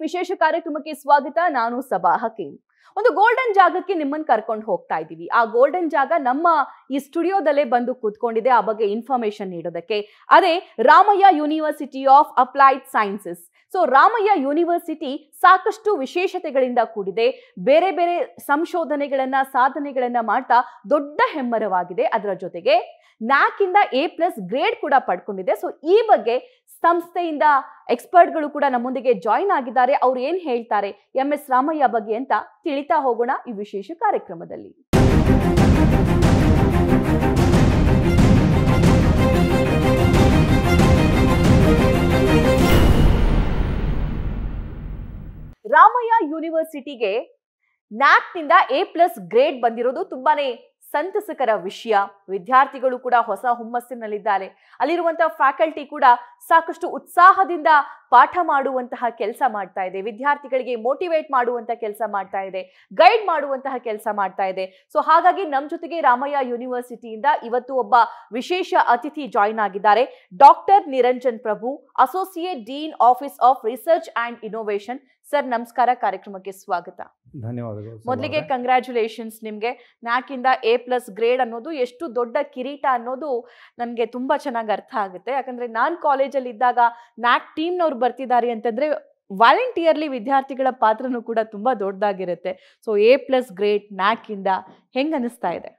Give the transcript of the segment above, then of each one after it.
ವಿಶೇಷ ಕಾರ್ಯಕ್ರಮಕ್ಕೆ ಸ್ವಾಗತ. ನಾನು ಸಬಾ ಹಕೀಂ. ಒಂದು ಗೋಲ್ಡನ್ ಜಾಗಕ್ಕೆ ನಿಮ್ಮನ್ನು ಕರ್ಕೊಂಡು ಹೋಗ್ತಾ ಇದ್ದೀವಿ. ಆ ಗೋಲ್ಡನ್ ಜಾಗ ನಮ್ಮ ಈ ಸ್ಟುಡಿಯೋದಲ್ಲೇ ಬಂದು ಕೂತ್ಕೊಂಡಿದೆ ಆ ಬಗ್ಗೆ ಇನ್ಫಾರ್ಮೇಶನ್ ನೀಡೋದಕ್ಕೆ. ಅದೇ Ramaiah University of Applied sciences. So Ramaiah university ಸಾಕಷ್ಟು ವಿಶೇಷತೆಗಳಿಂದ ಕೂಡಿದೆ. ಬೇರೆ ಬೇರೆ ಸಂಶೋಧನೆಗಳನ್ನ ಸಾಧನೆಗಳನ್ನ ಮಾಡ್ತಾ ದೊಡ್ಡ ಹೆಮ್ಮರವಾಗಿದೆ. ಅದರ ಜೊತೆಗೆ ನ್ಯಾಕ್ ಇಂದ A+ ಗ್ರೇಡ್ ಕೂಡ ಪಡ್ಕೊಂಡಿದೆ. ಸೊ ಈ ಬಗ್ಗೆ ಸಂಸ್ಥೆಯಿಂದ ಎಕ್ಸ್ಪರ್ಟ್ಗಳು ಕೂಡ ನಮ್ಮೊಂದಿಗೆ ಜಾಯಿನ್ ಆಗಿದ್ದಾರೆ. ಅವ್ರು ಏನ್ ಹೇಳ್ತಾರೆ MS ರಾಮಯ್ಯ ಬಗ್ಗೆ ಅಂತ ತಿಳಿತಾ ಹೋಗೋಣ ಈ ವಿಶೇಷ ಕಾರ್ಯಕ್ರಮದಲ್ಲಿ. ರಾಮಯ್ಯ ಯೂನಿವರ್ಸಿಟಿಗೆ ನ್ಯಾಕ್ ನಿಂದ A+ ಗ್ರೇಡ್ ಬಂದಿರೋದು ತುಂಬಾನೇ ಸಂತಸಕರ ವಿಷಯ. ವಿದ್ಯಾರ್ಥಿಗಳು ಕೂಡ ಹೊಸ ಹುಮ್ಮಸ್ಸಿನಲ್ಲಿದ್ದಾರೆ. ಅಲ್ಲಿರುವಂತಹ ಫ್ಯಾಕಲ್ಟಿ ಕೂಡ ಸಾಕಷ್ಟು ಉತ್ಸಾಹದಿಂದ ಪಾಠ ಮಾಡುವಂತಹ ಕೆಲಸ ಮಾಡ್ತಾ ಇದೆ. ವಿದ್ಯಾರ್ಥಿಗಳಿಗೆ ಮೋಟಿವೇಟ್ ಮಾಡುವಂತಹ ಕೆಲಸ ಮಾಡ್ತಾ ಇದೆ, ಗೈಡ್ ಮಾಡುವಂತಹ ಕೆಲಸ ಮಾಡ್ತಾ ಇದೆ. ಸೊ ಹಾಗಾಗಿ ನಮ್ಮ ಜೊತೆಗೆ ರಾಮಯ್ಯ ಯೂನಿವರ್ಸಿಟಿಯಿಂದ ಇವತ್ತು ಒಬ್ಬ ವಿಶೇಷ ಅತಿಥಿ ಜಾಯಿನ್ ಆಗಿದ್ದಾರೆ. Doctor Niranjan Prabhu, associate dean office of research and innovation. Sir ನಮಸ್ಕಾರ, ಕಾರ್ಯಕ್ರಮಕ್ಕೆ ಸ್ವಾಗತ. ಧನ್ಯವಾದಗಳು. ಮೊದಲಿಗೆ ಕಂಗ್ರ್ಯಾಚುಲೇಷನ್ಸ್ ನಿಮಗೆ. ನ್ಯಾಕ್ ಇಂದ A+ ಗ್ರೇಡ್ ಅನ್ನೋದು ಎಷ್ಟು ದೊಡ್ಡ ಕಿರೀಟ ಅನ್ನೋದು ನನಗೆ ತುಂಬಾ ಚೆನ್ನಾಗಿ ಅರ್ಥ ಆಗುತ್ತೆ. ಯಾಕಂದ್ರೆ ನಾನು ಕಾಲೇಜಲ್ಲಿ ಇದ್ದಾಗ ನ್ಯಾಕ್ ಟೀಮ್ನವ್ರು ಬರ್ತಿದ್ದಾರೆ ಅಂತಂದ್ರೆ ವಾಲಂಟಿಯರ್ಲಿ ವಿದ್ಯಾರ್ಥಿಗಳ ಪಾತ್ರನೂ ಕೂಡ ತುಂಬಾ ದೊಡ್ಡದಾಗಿರುತ್ತೆ. ಸೊ A+ ಗ್ರೇಡ್ ನ್ಯಾಕ್ ಇಂದ ಹೆಂಗ್ ಅನಿಸ್ತಾ ಇದೆ?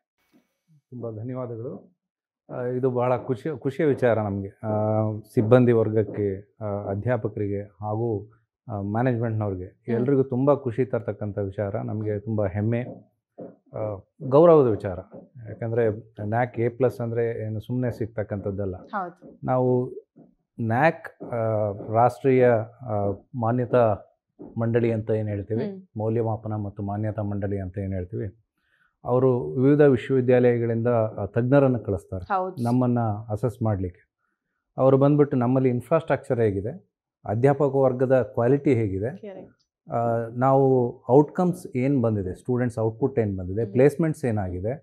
ತುಂಬ ಧನ್ಯವಾದಗಳು. ಇದು ಬಹಳ ಖುಷಿಯ ವಿಚಾರ ನಮಗೆ, ಸಿಬ್ಬಂದಿ ವರ್ಗಕ್ಕೆ, ಅಧ್ಯಾಪಕರಿಗೆ ಹಾಗೂ ಮ್ಯಾನೇಜ್ಮೆಂಟ್ನವ್ರಿಗೆ ಎಲ್ರಿಗೂ ತುಂಬ ಖುಷಿ ತರ್ತಕ್ಕಂಥ ವಿಚಾರ. ನಮಗೆ ತುಂಬ ಹೆಮ್ಮೆ, ಗೌರವದ ವಿಚಾರ. ಯಾಕಂದರೆ ನ್ಯಾಕ್ A+ ಅಂದರೆ ಏನು ಸುಮ್ಮನೆ ಸಿಗ್ತಕ್ಕಂಥದ್ದಲ್ಲ. ನಾವು ನ್ಯಾಕ್ ರಾಷ್ಟ್ರೀಯ ಮಾನ್ಯತಾ ಮಂಡಳಿ ಅಂತ ಏನು ಹೇಳ್ತೀವಿ, ಮೌಲ್ಯಮಾಪನ ಮತ್ತು ಮಾನ್ಯತಾ ಮಂಡಳಿ ಅಂತ ಏನು ಹೇಳ್ತೀವಿ, ಅವರು ವಿವಿಧ ವಿಶ್ವವಿದ್ಯಾಲಯಗಳಿಂದ ತಜ್ಞರನ್ನು ಕಳಿಸ್ತಾರೆ ನಮ್ಮನ್ನು ಅಸೆಸ್ ಮಾಡಲಿಕ್ಕೆ. ಅವರು ಬಂದ್ಬಿಟ್ಟು ನಮ್ಮಲ್ಲಿ ಇನ್ಫ್ರಾಸ್ಟ್ರಕ್ಚರ್ ಹೇಗಿದೆ, ಅಧ್ಯಾಪಕ ವರ್ಗದ ಕ್ವಾಲಿಟಿ ಹೇಗಿದೆ, ನಾವು ಔಟ್ಕಮ್ಸ್ ಏನು ಬಂದಿದೆ, ಸ್ಟೂಡೆಂಟ್ಸ್ ಔಟ್ಪುಟ್ ಏನು ಬಂದಿದೆ, ಪ್ಲೇಸ್ಮೆಂಟ್ಸ್ ಏನಾಗಿದೆ,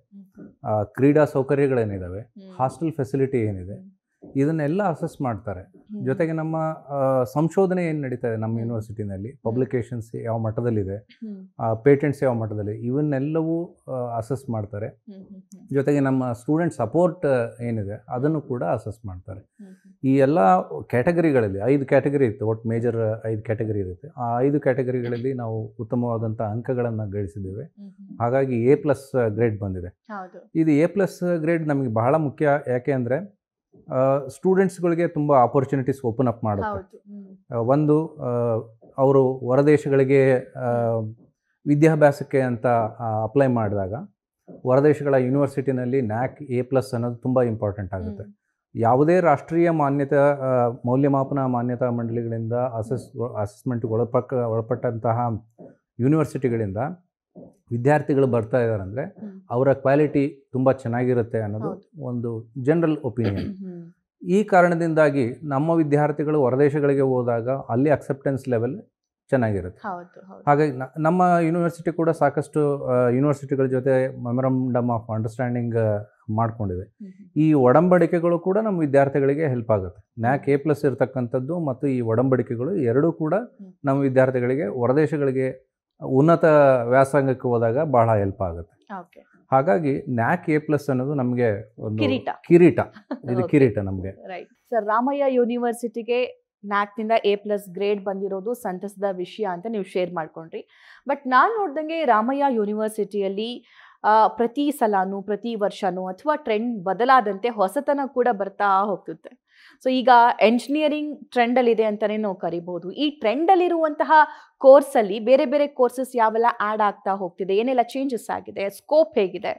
ಕ್ರೀಡಾ ಸೌಕರ್ಯಗಳೇನಿದ್ದಾವೆ, ಹಾಸ್ಟೆಲ್ ಫೆಸಿಲಿಟಿ ಏನಿದೆ, ಇದನ್ನೆಲ್ಲ ಅಸೆಸ್ ಮಾಡ್ತಾರೆ. ಜೊತೆಗೆ ನಮ್ಮ ಸಂಶೋಧನೆ ಏನು ನಡೀತಾ ಇದೆ ನಮ್ಮ ಯೂನಿವರ್ಸಿಟಿನಲ್ಲಿ, ಪಬ್ಲಿಕೇಶನ್ಸ್ ಯಾವ ಮಟ್ಟದಲ್ಲಿದೆ, ಪೇಟೆಂಟ್ಸ್ ಯಾವ ಮಟ್ಟದಲ್ಲಿ, ಇವನ್ನೆಲ್ಲವೂ ಅಸೆಸ್ ಮಾಡ್ತಾರೆ. ಜೊತೆಗೆ ನಮ್ಮ ಸ್ಟೂಡೆಂಟ್ ಸಪೋರ್ಟ್ ಏನಿದೆ ಅದನ್ನು ಕೂಡ ಅಸೆಸ್ ಮಾಡ್ತಾರೆ. ಈ ಎಲ್ಲ ಕ್ಯಾಟಗರಿಗಳಲ್ಲಿ 5 ಕ್ಯಾಟಗರಿ ಇರುತ್ತೆ, ಒಟ್ಟು ಮೇಜರ್ 5 ಕ್ಯಾಟಗರಿ ಇರುತ್ತೆ. ಆ 5 ಕ್ಯಾಟಗರಿಗಳಲ್ಲಿ ನಾವು ಉತ್ತಮವಾದಂಥ ಅಂಕಗಳನ್ನು ಗಳಿಸಿದ್ದೇವೆ. ಹಾಗಾಗಿ A+ ಗ್ರೇಡ್ ಬಂದಿದೆ. ಇದು A+ ಗ್ರೇಡ್ ನಮಗೆ ಬಹಳ ಮುಖ್ಯ. ಯಾಕೆ ಅಂದರೆ ಸ್ಟೂಡೆಂಟ್ಸ್ಗಳಿಗೆ ತುಂಬ ಆಪರ್ಚುನಿಟೀಸ್ ಓಪನ್ ಅಪ್ ಮಾಡುತ್ತೆ. ಒಂದು, ಅವರು ಹೊರದೇಶಗಳಿಗೆ ವಿದ್ಯಾಭ್ಯಾಸಕ್ಕೆ ಅಂತ ಅಪ್ಲೈ ಮಾಡಿದಾಗ ಹೊರದೇಶಗಳ ಯೂನಿವರ್ಸಿಟಿನಲ್ಲಿ ನ್ಯಾಕ್ A+ ಅನ್ನೋದು ತುಂಬ ಇಂಪಾರ್ಟೆಂಟ್ ಆಗುತ್ತೆ. ಯಾವುದೇ ರಾಷ್ಟ್ರೀಯ ಮೌಲ್ಯಮಾಪನ ಮಾನ್ಯತಾ ಮಂಡಳಿಗಳಿಂದ ಅಸೆಸ್ಮೆಂಟ್ಗೆ ಒಳಪಟ್ಟಂತಹ ಯೂನಿವರ್ಸಿಟಿಗಳಿಂದ ವಿದ್ಯಾರ್ಥಿಗಳು ಬರ್ತಾ ಇದ್ದಾರೆ ಅಂದರೆ ಅವರ ಕ್ವಾಲಿಟಿ ತುಂಬ ಚೆನ್ನಾಗಿರುತ್ತೆ ಅನ್ನೋದು ಒಂದು ಜನರಲ್ ಒಪಿನಿಯನ್. ಈ ಕಾರಣದಿಂದಾಗಿ ನಮ್ಮ ವಿದ್ಯಾರ್ಥಿಗಳು ಹೊರದೇಶಗಳಿಗೆ ಹೋದಾಗ ಅಲ್ಲಿ ಅಕ್ಸೆಪ್ಟೆನ್ಸ್ ಲೆವೆಲ್ ಚೆನ್ನಾಗಿರುತ್ತೆ. ಹಾಗಾಗಿ ನಮ್ಮ ಯೂನಿವರ್ಸಿಟಿ ಕೂಡ ಸಾಕಷ್ಟು ಯೂನಿವರ್ಸಿಟಿಗಳ ಜೊತೆ ಮೆಮೊರಂಡಮ್ ಆಫ್ ಅಂಡರ್ಸ್ಟ್ಯಾಂಡಿಂಗ್ ಮಾಡಿಕೊಂಡಿದೆ. ಈ ಒಡಂಬಡಿಕೆಗಳು ಕೂಡ ನಮ್ಮ ವಿದ್ಯಾರ್ಥಿಗಳಿಗೆ ಹೆಲ್ಪ್ ಆಗುತ್ತೆ. ನ್ಯಾಕ್ A+ ಇರತಕ್ಕಂಥದ್ದು ಮತ್ತು ಈ ಒಡಂಬಡಿಕೆಗಳು ಎರಡೂ ಕೂಡ ನಮ್ಮ ವಿದ್ಯಾರ್ಥಿಗಳಿಗೆ ಹೊರದೇಶಗಳಿಗೆ ಉನ್ನತ ವ್ಯಾಸಂಗಕ್ಕೆ ಹೋದಾಗ ಬಹಳ ಹೆಲ್ಪ್ ಆಗುತ್ತೆ. ಹಾಗಾಗಿ ನ್ಯಾಕ್ A+ ಅನ್ನೋದು ನಮಗೆ ಒಂದು ಕಿರೀಟ. ಇದು ಕಿರೀಟ ನಮಗೆ. ಸರ್, ರಾಮಯ್ಯ ಯೂನಿವರ್ಸಿಟಿಗೆ ನ್ಯಾಕ್ ನಿಂದ A+ ಗ್ರೇಡ್ ಬಂದಿರೋದು ಸಂತಸದ ವಿಷಯ ಅಂತ ನೀವು ಶೇರ್ ಮಾಡ್ಕೊಂಡ್ರಿ. ಬಟ್ ನಾನು ನೋಡ್ದಂಗೆ ರಾಮಯ್ಯ ಯೂನಿವರ್ಸಿಟಿಯಲ್ಲಿ ಪ್ರತಿ ಸಲನೂ ಪ್ರತಿ ವರ್ಷನೂ ಅಥವಾ ಟ್ರೆಂಡ್ ಬದಲಾದಂತೆ ಹೊಸತನ ಕೂಡ ಬರ್ತಾ ಹೋಗ್ತುತ್ತೆ. ಸೊ ಈಗ ಎಂಜಿನಿಯರಿಂಗ್ ಟ್ರೆಂಡಲ್ಲಿದೆ ಅಂತಲೇ ನಾವು ಕರಿಬಹುದು. ಈ ಟ್ರೆಂಡಲ್ಲಿರುವಂತಹ ಕೋರ್ಸಲ್ಲಿ ಬೇರೆ ಬೇರೆ ಕೋರ್ಸಸ್ ಯಾವೆಲ್ಲ ಆ್ಯಡ್ ಆಗ್ತಾ ಹೋಗ್ತಿದೆ, ಏನೆಲ್ಲ ಚೇಂಜಸ್ ಆಗಿದೆ, ಸ್ಕೋಪ್ ಹೇಗಿದೆ?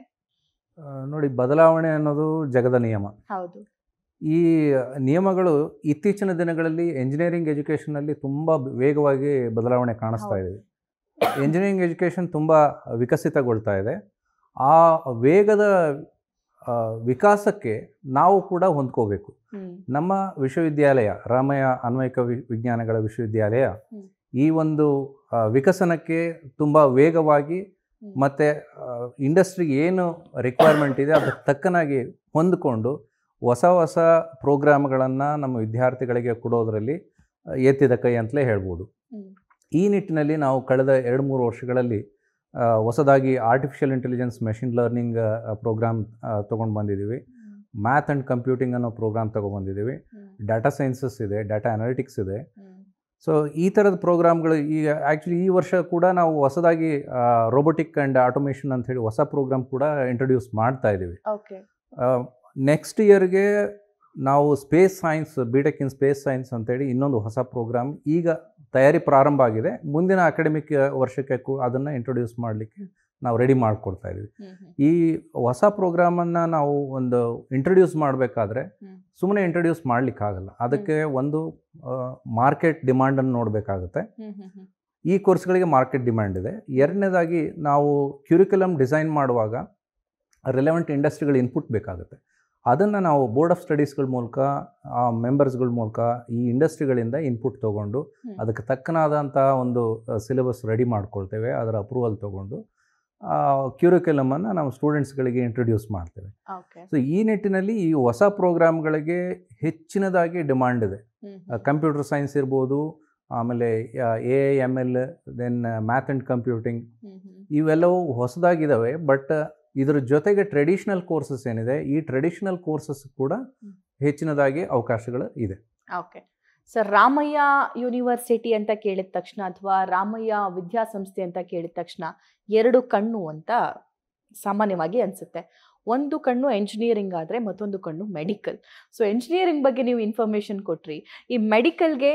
ನೋಡಿ, ಬದಲಾವಣೆ ಅನ್ನೋದು ಜಗದ ನಿಯಮ. ಹೌದು. ಈ ನಿಯಮಗಳು ಇತ್ತೀಚಿನ ದಿನಗಳಲ್ಲಿ ಎಂಜಿನಿಯರಿಂಗ್ ಎಜುಕೇಷನಲ್ಲಿ ತುಂಬ ವೇಗವಾಗಿ ಬದಲಾವಣೆ ಕಾಣಿಸ್ತಾ ಇದೆ. ಎಂಜಿನಿಯರಿಂಗ್ ಎಜುಕೇಷನ್ ತುಂಬ ವಿಕಸಿತಗೊಳ್ತಾ ಇದೆ. ಆ ವೇಗದ ವಿಕಾಸಕ್ಕೆ ನಾವು ಕೂಡ ಹೊಂದ್ಕೋಬೇಕು. ನಮ್ಮ ವಿಶ್ವವಿದ್ಯಾಲಯ, ರಾಮಯ್ಯ ಅನ್ವಯಿಕ ವಿಜ್ಞಾನಗಳ ವಿಶ್ವವಿದ್ಯಾಲಯ, ಈ ಒಂದು ವಿಕಸನಕ್ಕೆ ತುಂಬ ವೇಗವಾಗಿ ಮತ್ತು ಇಂಡಸ್ಟ್ರಿಗೆ ಏನು ರಿಕ್ವೈರ್ಮೆಂಟ್ ಇದೆ ಅದಕ್ಕೆ ತಕ್ಕನಾಗಿ ಹೊಂದಿಕೊಂಡು ಹೊಸ ಹೊಸ ಪ್ರೋಗ್ರಾಮ್ಗಳನ್ನು ನಮ್ಮ ವಿದ್ಯಾರ್ಥಿಗಳಿಗೆ ಕೊಡೋದರಲ್ಲಿ ಎತ್ತಿದ ಕೈ ಅಂತಲೇ ಹೇಳ್ಬೋದು. ಈ ನಿಟ್ಟಿನಲ್ಲಿ ನಾವು ಕಳೆದ 2-3 ವರ್ಷಗಳಲ್ಲಿ ಹೊಸದಾಗಿ artificial intelligence machine learning program ತೊಗೊಂಡು ಬಂದಿದ್ದೀವಿ. ಮ್ಯಾಥ್ ಆ್ಯಂಡ್ ಕಂಪ್ಯೂಟಿಂಗ್ ಅನ್ನೋ ಪ್ರೋಗ್ರಾಮ್ ತೊಗೊಂಡ್ಬಂದಿದ್ದೀವಿ. ಡಾಟಾ ಸೈನ್ಸಸ್ ಇದೆ, ಡಾಟಾ ಅನಾಲಿಟಿಕ್ಸ್ ಇದೆ. ಸೊ ಈ ಥರದ ಪ್ರೋಗ್ರಾಮ್ಗಳು ಈಗ ಆ್ಯಕ್ಚುಲಿ ಈ ವರ್ಷ ಕೂಡ ನಾವು ಹೊಸದಾಗಿ ರೋಬೋಟಿಕ್ ಆ್ಯಂಡ್ ಆಟೋಮೇಷನ್ ಅಂತ ಹೇಳಿ ಹೊಸ ಪ್ರೋಗ್ರಾಮ್ ಕೂಡ ಇಂಟ್ರೊಡ್ಯೂಸ್ ಮಾಡ್ತಾ ಇದ್ದೀವಿ. ನೆಕ್ಸ್ಟ್ ಇಯರ್ಗೆ ನಾವು space science, BTech in space science ಅಂತೇಳಿ ಇನ್ನೊಂದು ಹೊಸ ಪ್ರೋಗ್ರಾಮ್ ಈಗ ತಯಾರಿ ಪ್ರಾರಂಭ ಆಗಿದೆ. ಮುಂದಿನ ಅಕಾಡೆಮಿಕ್ ವರ್ಷಕ್ಕೆ ಅದನ್ನು ಇಂಟ್ರೊಡ್ಯೂಸ್ ಮಾಡಲಿಕ್ಕೆ ನಾವು ರೆಡಿ ಮಾಡಿಕೊಡ್ತಾ ಇದ್ದೀವಿ. ಈ ಹೊಸ ಪ್ರೋಗ್ರಾಮನ್ನು ನಾವು ಒಂದು ಇಂಟ್ರೊಡ್ಯೂಸ್ ಮಾಡಬೇಕಾದ್ರೆ ಸುಮ್ಮನೆ ಇಂಟ್ರೊಡ್ಯೂಸ್ ಮಾಡಲಿಕ್ಕಾಗಲ್ಲ. ಅದಕ್ಕೆ ಒಂದು ಮಾರ್ಕೆಟ್ ಡಿಮ್ಯಾಂಡನ್ನು ನೋಡಬೇಕಾಗುತ್ತೆ. ಈ ಕೋರ್ಸ್ಗಳಿಗೆ ಮಾರ್ಕೆಟ್ ಡಿಮ್ಯಾಂಡ್ ಇದೆ. ಎರಡನೇದಾಗಿ ನಾವು ಕ್ಯೂರಿಕ್ಯುಲಮ್ ಡಿಸೈನ್ ಮಾಡುವಾಗ ರಿಲೆವೆಂಟ್ ಇಂಡಸ್ಟ್ರಿಗಳ ಇನ್ಪುಟ್ ಬೇಕಾಗುತ್ತೆ. ಅದನ್ನು ನಾವು ಬೋರ್ಡ್ ಆಫ್ ಸ್ಟಡೀಸ್ಗಳ ಮೂಲಕ, ಮೆಂಬರ್ಸ್ಗಳ ಮೂಲಕ ಈ ಇಂಡಸ್ಟ್ರಿಗಳಿಂದ ಇನ್ಪುಟ್ ತೊಗೊಂಡು ಅದಕ್ಕೆ ತಕ್ಕನಾದಂಥ ಒಂದು ಸಿಲೆಬಸ್ ರೆಡಿ ಮಾಡ್ಕೊಳ್ತೇವೆ. ಅದರ ಅಪ್ರೂವಲ್ ತೊಗೊಂಡು ಕ್ಯೂರಿಕ್ಯುಲಮನ್ನು ನಾವು ಸ್ಟೂಡೆಂಟ್ಸ್ಗಳಿಗೆ ಇಂಟ್ರೊಡ್ಯೂಸ್ ಮಾಡ್ತೇವೆ. ಸೊ ಈ ನಿಟ್ಟಿನಲ್ಲಿ ಈ ಹೊಸ ಪ್ರೋಗ್ರಾಮ್ಗಳಿಗೆ ಹೆಚ್ಚಿನದಾಗಿ ಡಿಮಾಂಡ್ ಇದೆ. ಕಂಪ್ಯೂಟರ್ ಸೈನ್ಸ್ ಇರ್ಬೋದು, ಆಮೇಲೆ AI/ML, then math and computing, ಇವೆಲ್ಲವೂ ಹೊಸದಾಗಿದ್ದಾವೆ. ಬಟ್ ಇದರ ಜೊತೆಗೆ ಟ್ರೆಡಿಷ್ನಲ್ ಕೋರ್ಸಸ್ ಏನಿದೆ, ಈ ಟ್ರೆಡಿಷ್ನಲ್ ಕೋರ್ಸಸ್ ಕೂಡ ಹೆಚ್ಚಿನದಾಗಿ ಅವಕಾಶಗಳು ಇದೆ. ಓಕೆ ಸರ್, ರಾಮಯ್ಯ ಯೂನಿವರ್ಸಿಟಿ ಅಂತ ಕೇಳಿದ ತಕ್ಷಣ ಅಥವಾ ರಾಮಯ್ಯ ವಿದ್ಯಾಸಂಸ್ಥೆ ಅಂತ ಕೇಳಿದ ತಕ್ಷಣ ಎರಡು ಕಣ್ಣು ಅಂತ ಸಾಮಾನ್ಯವಾಗಿ ಅನಿಸುತ್ತೆ. ಒಂದು ಕಣ್ಣು ಎಂಜಿನಿಯರಿಂಗ್ ಆದರೆ ಮತ್ತೊಂದು ಕಣ್ಣು ಮೆಡಿಕಲ್. ಸೊ ಎಂಜಿನಿಯರಿಂಗ್ ಬಗ್ಗೆ ನೀವು ಇನ್ಫಾರ್ಮೇಷನ್ ಕೊಟ್ರಿ. ಈ ಮೆಡಿಕಲ್ಗೆ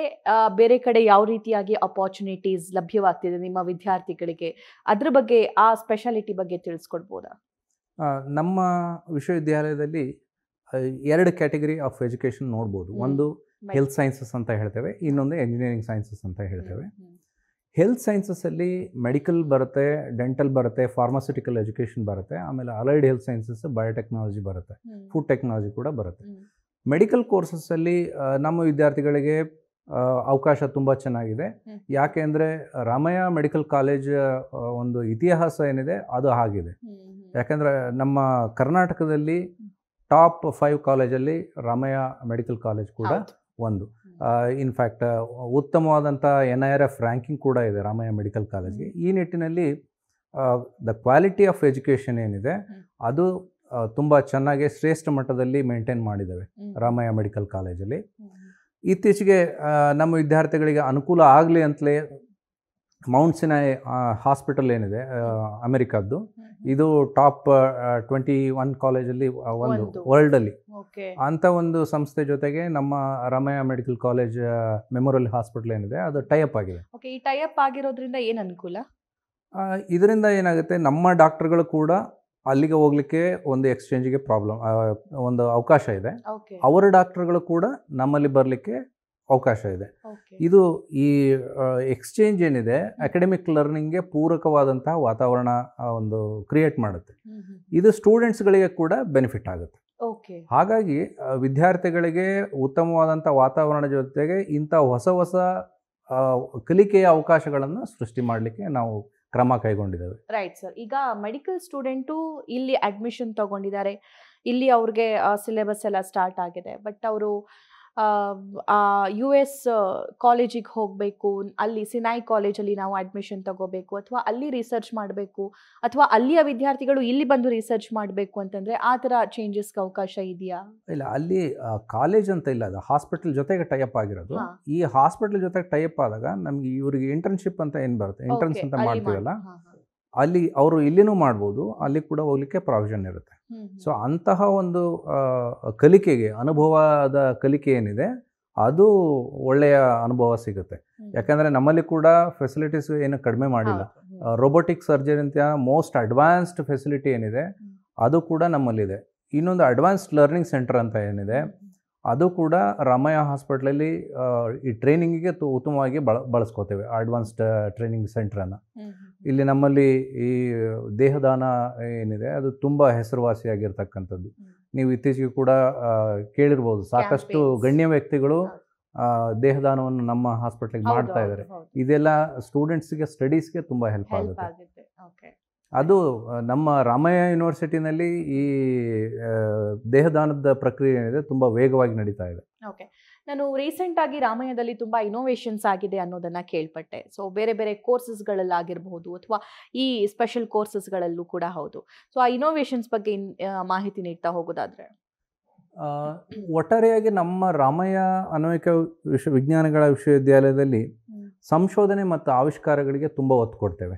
ಬೇರೆ ಕಡೆ ಯಾವ ರೀತಿಯಾಗಿ ಅಪಾರ್ಚುನಿಟೀಸ್ ಲಭ್ಯವಾಗ್ತಿದೆ ನಿಮ್ಮ ವಿದ್ಯಾರ್ಥಿಗಳಿಗೆ, ಅದ್ರ ಬಗ್ಗೆ, ಆ ಸ್ಪೆಷಾಲಿಟಿ ಬಗ್ಗೆ ತಿಳಿಸ್ಕೊಡ್ಬೋದಾ? ನಮ್ಮ ವಿಶ್ವವಿದ್ಯಾಲಯದಲ್ಲಿ 2 ಕ್ಯಾಟಗರಿ ಆಫ್ ಎಜುಕೇಷನ್ ನೋಡ್ಬೋದು. ಒಂದು ಹೆಲ್ತ್ ಸೈನ್ಸಸ್ ಅಂತ ಹೇಳ್ತೇವೆ, ಇನ್ನೊಂದು ಎಂಜಿನಿಯರಿಂಗ್ ಸೈನ್ಸಸ್ ಅಂತ ಹೇಳ್ತೇವೆ. ಹೆಲ್ತ್ ಸೈನ್ಸಸ್ಸಲ್ಲಿ ಮೆಡಿಕಲ್ ಬರುತ್ತೆ, ಡೆಂಟಲ್ ಬರುತ್ತೆ, ಫಾರ್ಮಾಸ್ಯೂಟಿಕಲ್ ಎಜುಕೇಷನ್ ಬರುತ್ತೆ, ಆಮೇಲೆ ಅಲೈಡ್ ಹೆಲ್ತ್ ಸೈನ್ಸಸ್, ಬಯೋಟೆಕ್ನಾಲಜಿ ಬರುತ್ತೆ, ಫುಡ್ ಟೆಕ್ನಾಲಜಿ ಕೂಡ ಬರುತ್ತೆ. ಮೆಡಿಕಲ್ ಕೋರ್ಸಸ್ಸಲ್ಲಿ ನಮ್ಮ ವಿದ್ಯಾರ್ಥಿಗಳಿಗೆ ಅವಕಾಶ ತುಂಬ ಚೆನ್ನಾಗಿದೆ. ಯಾಕೆ ಅಂದರೆ ರಾಮಯ್ಯ ಮೆಡಿಕಲ್ ಕಾಲೇಜ್ ಒಂದು ಇತಿಹಾಸ ಏನಿದೆ ಅದು ಆಗಿದೆ. ಯಾಕೆಂದರೆ ನಮ್ಮ ಕರ್ನಾಟಕದಲ್ಲಿ ಟಾಪ್ 5 ಕಾಲೇಜಲ್ಲಿ ರಾಮಯ್ಯ ಮೆಡಿಕಲ್ ಕಾಲೇಜ್ ಕೂಡ ಒಂದು. ಇನ್ಫ್ಯಾಕ್ಟ್ ಉತ್ತಮವಾದಂಥ NIRF ರ್ಯಾಂಕಿಂಗ್ ಕೂಡ ಇದೆ ರಾಮಯ್ಯ ಮೆಡಿಕಲ್ ಕಾಲೇಜ್ಗೆ. ಈ ನಿಟ್ಟಿನಲ್ಲಿ ದ ಕ್ವಾಲಿಟಿ ಆಫ್ ಎಜುಕೇಷನ್ ಏನಿದೆ ಅದು ತುಂಬ ಚೆನ್ನಾಗಿ ಶ್ರೇಷ್ಠ ಮಟ್ಟದಲ್ಲಿ ಮೇಂಟೈನ್ ಮಾಡಿದ್ದೇವೆ ರಾಮಯ್ಯ ಮೆಡಿಕಲ್ ಕಾಲೇಜಲ್ಲಿ. ಇತ್ತೀಚೆಗೆ ನಮ್ಮ ವಿದ್ಯಾರ್ಥಿಗಳಿಗೆ ಅನುಕೂಲ ಆಗಲಿ ಅಂತಲೇ ಮೌಂಟ್ ಸಿನಾಯ್ ಹಾಸ್ಪಿಟಲ್ ಏನಿದೆ ಅಮೆರಿಕದ್ದು, ಇದು ಟಾಪ್ 21 ಕಾಲೇಜಲ್ಲಿ ಒಂದು ವರ್ಲ್ಡಲ್ಲಿ, ಅಂಥ ಒಂದು ಸಂಸ್ಥೆ ಜೊತೆಗೆ ನಮ್ಮ Ramaiah medical college memorial hospital ಏನಿದೆ ಅದು ಟೈಅಪ್ ಆಗಿದೆ. ಈ ಟೈಅಪ್ ಆಗಿರೋದ್ರಿಂದ ಏನು ಅನುಕೂಲ? ಇದರಿಂದ ಏನಾಗುತ್ತೆ, ನಮ್ಮ ಡಾಕ್ಟರ್ಗಳು ಕೂಡ ಅಲ್ಲಿಗೆ ಹೋಗ್ಲಿಕ್ಕೆ ಒಂದು ಎಕ್ಸ್ಚೇಂಜಿಗೆ ಒಂದು ಅವಕಾಶ ಇದೆ. ಅವರ ಡಾಕ್ಟರ್ಗಳು ಕೂಡ ನಮ್ಮಲ್ಲಿ ಬರಲಿಕ್ಕೆ ಅವಕಾಶ ಇದೆ. ಇದು ಈ ಎಕ್ಸ್ಚೇಂಜ್ ಏನಿದೆ ಅಕಾಡೆಮಿಕ್ ಲರ್ನಿಂಗ್ಗೆ ಪೂರಕವಾದಂತಹ ವಾತಾವರಣ ಒಂದು ಕ್ರಿಯೇಟ್ ಮಾಡುತ್ತೆ. ಇದು ಸ್ಟೂಡೆಂಟ್ಸ್ಗಳಿಗೆ ಕೂಡ ಬೆನಿಫಿಟ್ ಆಗುತ್ತೆ. ಹಾಗಾಗಿ ವಿದ್ಯಾರ್ಥಿಗಳಿಗೆ ಉತ್ತಮವಾದಂಥ ವಾತಾವರಣ ಜೊತೆಗೆ ಇಂಥ ಹೊಸ ಹೊಸ ಕಲಿಕೆಯ ಅವಕಾಶಗಳನ್ನು ಸೃಷ್ಟಿ ಮಾಡಲಿಕ್ಕೆ ನಾವು ಕ್ರಮ ಕೈಗೊಂಡಿದ್ದೇವೆ. Right sir. ಈಗ ಮೆಡಿಕಲ್ ಸ್ಟೂಡೆಂಟು ಇಲ್ಲಿ ಅಡ್ಮಿಷನ್ ತಗೊಂಡಿದ್ದಾರೆ, ಇಲ್ಲಿ ಅವ್ರಿಗೆ ಸಿಲೆಬಸ್ ಎಲ್ಲ ಸ್ಟಾರ್ಟ್ ಆಗಿದೆ. ಬಟ್ ಅವರು US ಕಾಲೇಜಿಗೆ ಹೋಗಬೇಕು, ಅಲ್ಲಿ ಸಿನಾಯ್ ಕಾಲೇಜಲ್ಲಿ ನಾವು ಅಡ್ಮಿಷನ್ ತಗೋಬೇಕು, ಅಥವಾ ಅಲ್ಲಿ ರಿಸರ್ಚ್ ಮಾಡಬೇಕು, ಅಥವಾ ಅಲ್ಲಿಯ ವಿದ್ಯಾರ್ಥಿಗಳು ಇಲ್ಲಿ ಬಂದು ರಿಸರ್ಚ್ ಮಾಡಬೇಕು ಅಂತಂದರೆ ಆ ಥರ ಚೇಂಜಸ್ಗೆ ಅವಕಾಶ ಇದೆಯಾ? ಇಲ್ಲ, ಅಲ್ಲಿ ಕಾಲೇಜ್ ಅಂತ ಇಲ್ಲ, ಅದು ಹಾಸ್ಪಿಟಲ್ ಜೊತೆಗೆ ಟೈಅಪ್ ಆಗಿರೋದು. ಈ ಹಾಸ್ಪಿಟಲ್ ಜೊತೆಗೆ ಟೈಅಪ್ ಆದಾಗ ನಮಗೆ ಇವರಿಗೆ ಇಂಟರ್ನ್ಶಿಪ್ ಅಂತ ಏನು ಬರುತ್ತೆ, ಇಂಟರ್ನ್ಸ್ ಅಂತ ಮಾಡ್ತೀವಲ್ಲ, ಅಲ್ಲಿ ಅವರು ಇಲ್ಲಿನೂ ಮಾಡ್ಬೋದು, ಅಲ್ಲಿ ಕೂಡ ಹೋಗ್ಲಿಕ್ಕೆ ಪ್ರಾವಿಷನ್ ಇರುತ್ತೆ. ಸೊ ಅಂತಹ ಒಂದು ಕಲಿಕೆಗೆ, ಅನುಭವದ ಕಲಿಕೆ ಏನಿದೆ ಅದು ಒಳ್ಳೆಯ ಅನುಭವ ಸಿಗುತ್ತೆ. ಯಾಕಂದರೆ ನಮ್ಮಲ್ಲಿ ಕೂಡ ಫೆಸಿಲಿಟೀಸ್ ಏನು ಕಡಿಮೆ ಮಾಡಿಲ್ಲ. ರೋಬೋಟಿಕ್ ಸರ್ಜರಿ ಅಂತ ಮೋಸ್ಟ್ ಅಡ್ವಾನ್ಸ್ಡ್ ಫೆಸಿಲಿಟಿ ಏನಿದೆ ಅದು ಕೂಡ ನಮ್ಮಲ್ಲಿದೆ. ಇನ್ನೊಂದು ಅಡ್ವಾನ್ಸ್ಡ್ ಲರ್ನಿಂಗ್ ಸೆಂಟರ್ ಅಂತ ಏನಿದೆ ಅದು ಕೂಡ ರಾಮಯ್ಯ ಹಾಸ್ಪಿಟ್ಲಲ್ಲಿ ಈ ಟ್ರೈನಿಂಗಿಗೆ ಉತ್ತಮವಾಗಿ ಬಳಸ್ಕೋತೇವೆ. ಅಡ್ವಾನ್ಸ್ಡ್ ಟ್ರೈನಿಂಗ್ ಸೆಂಟ್ರನ್ನು ಇಲ್ಲಿ ನಮ್ಮಲ್ಲಿ ಈ ದೇಹದಾನ ಏನಿದೆ ಅದು ತುಂಬ ಹೆಸರುವಾಸಿಯಾಗಿರ್ತಕ್ಕಂಥದ್ದು. ನೀವು ಇತ್ತೀಚೆಗೆ ಕೂಡ ಕೇಳಿರ್ಬೋದು, ಸಾಕಷ್ಟು ಗಣ್ಯ ವ್ಯಕ್ತಿಗಳು ದೇಹದಾನವನ್ನು ನಮ್ಮ ಹಾಸ್ಪಿಟ್ಲಿಗೆ ಮಾಡ್ತಾ ಇದ್ದಾರೆ. ಇದೆಲ್ಲ ಸ್ಟೂಡೆಂಟ್ಸ್ಗೆ ಸ್ಟಡೀಸ್ಗೆ ತುಂಬ ಹೆಲ್ಪ್ ಆಗುತ್ತೆ. ಅದು ನಮ್ಮ ರಾಮಯ್ಯ ಯೂನಿವರ್ಸಿಟಿನಲ್ಲಿ ಈ ದೇಹದಾನದ ಪ್ರಕ್ರಿಯೆ ಏನಿದೆ ತುಂಬ ವೇಗವಾಗಿ ನಡೀತಾ ಇದೆ. ಓಕೆ, ನಾನು ರೀಸೆಂಟ್ ಆಗಿ ರಾಮಾಯಣದಲ್ಲಿ ತುಂಬಾ ಇನೋವೇಷನ್ಸ್ ಆಗಿದೆ ಅನ್ನೋದನ್ನ ಕೇಳ್ಪಟ್ಟೆ. ಸೊ ಬೇರೆ ಬೇರೆ ಕೋರ್ಸಸ್ಗಳಲ್ಲಾಗಿರ್ಬಹುದು ಅಥವಾ ಈ ಸ್ಪೆಷಲ್ ಕೋರ್ಸಸ್ಗಳಲ್ಲೂ ಕೂಡ ಹೌದು. ಸೊ ಆ ಇನೋವೇಷನ್ಸ್ ಬಗ್ಗೆ ಮಾಹಿತಿ ನೀಡ್ತಾ ಹೋಗೋದಾದ್ರೆ. ಒಟ್ಟಾರೆಯಾಗಿ ನಮ್ಮ ರಾಮಯ್ಯ ಅನ್ವಯಿಕ ವಿಜ್ಞಾನಗಳ ವಿಶ್ವವಿದ್ಯಾಲಯದಲ್ಲಿ ಸಂಶೋಧನೆ ಮತ್ತು ಆವಿಷ್ಕಾರಗಳಿಗೆ ತುಂಬ ಒತ್ತು ಕೊಡ್ತೇವೆ.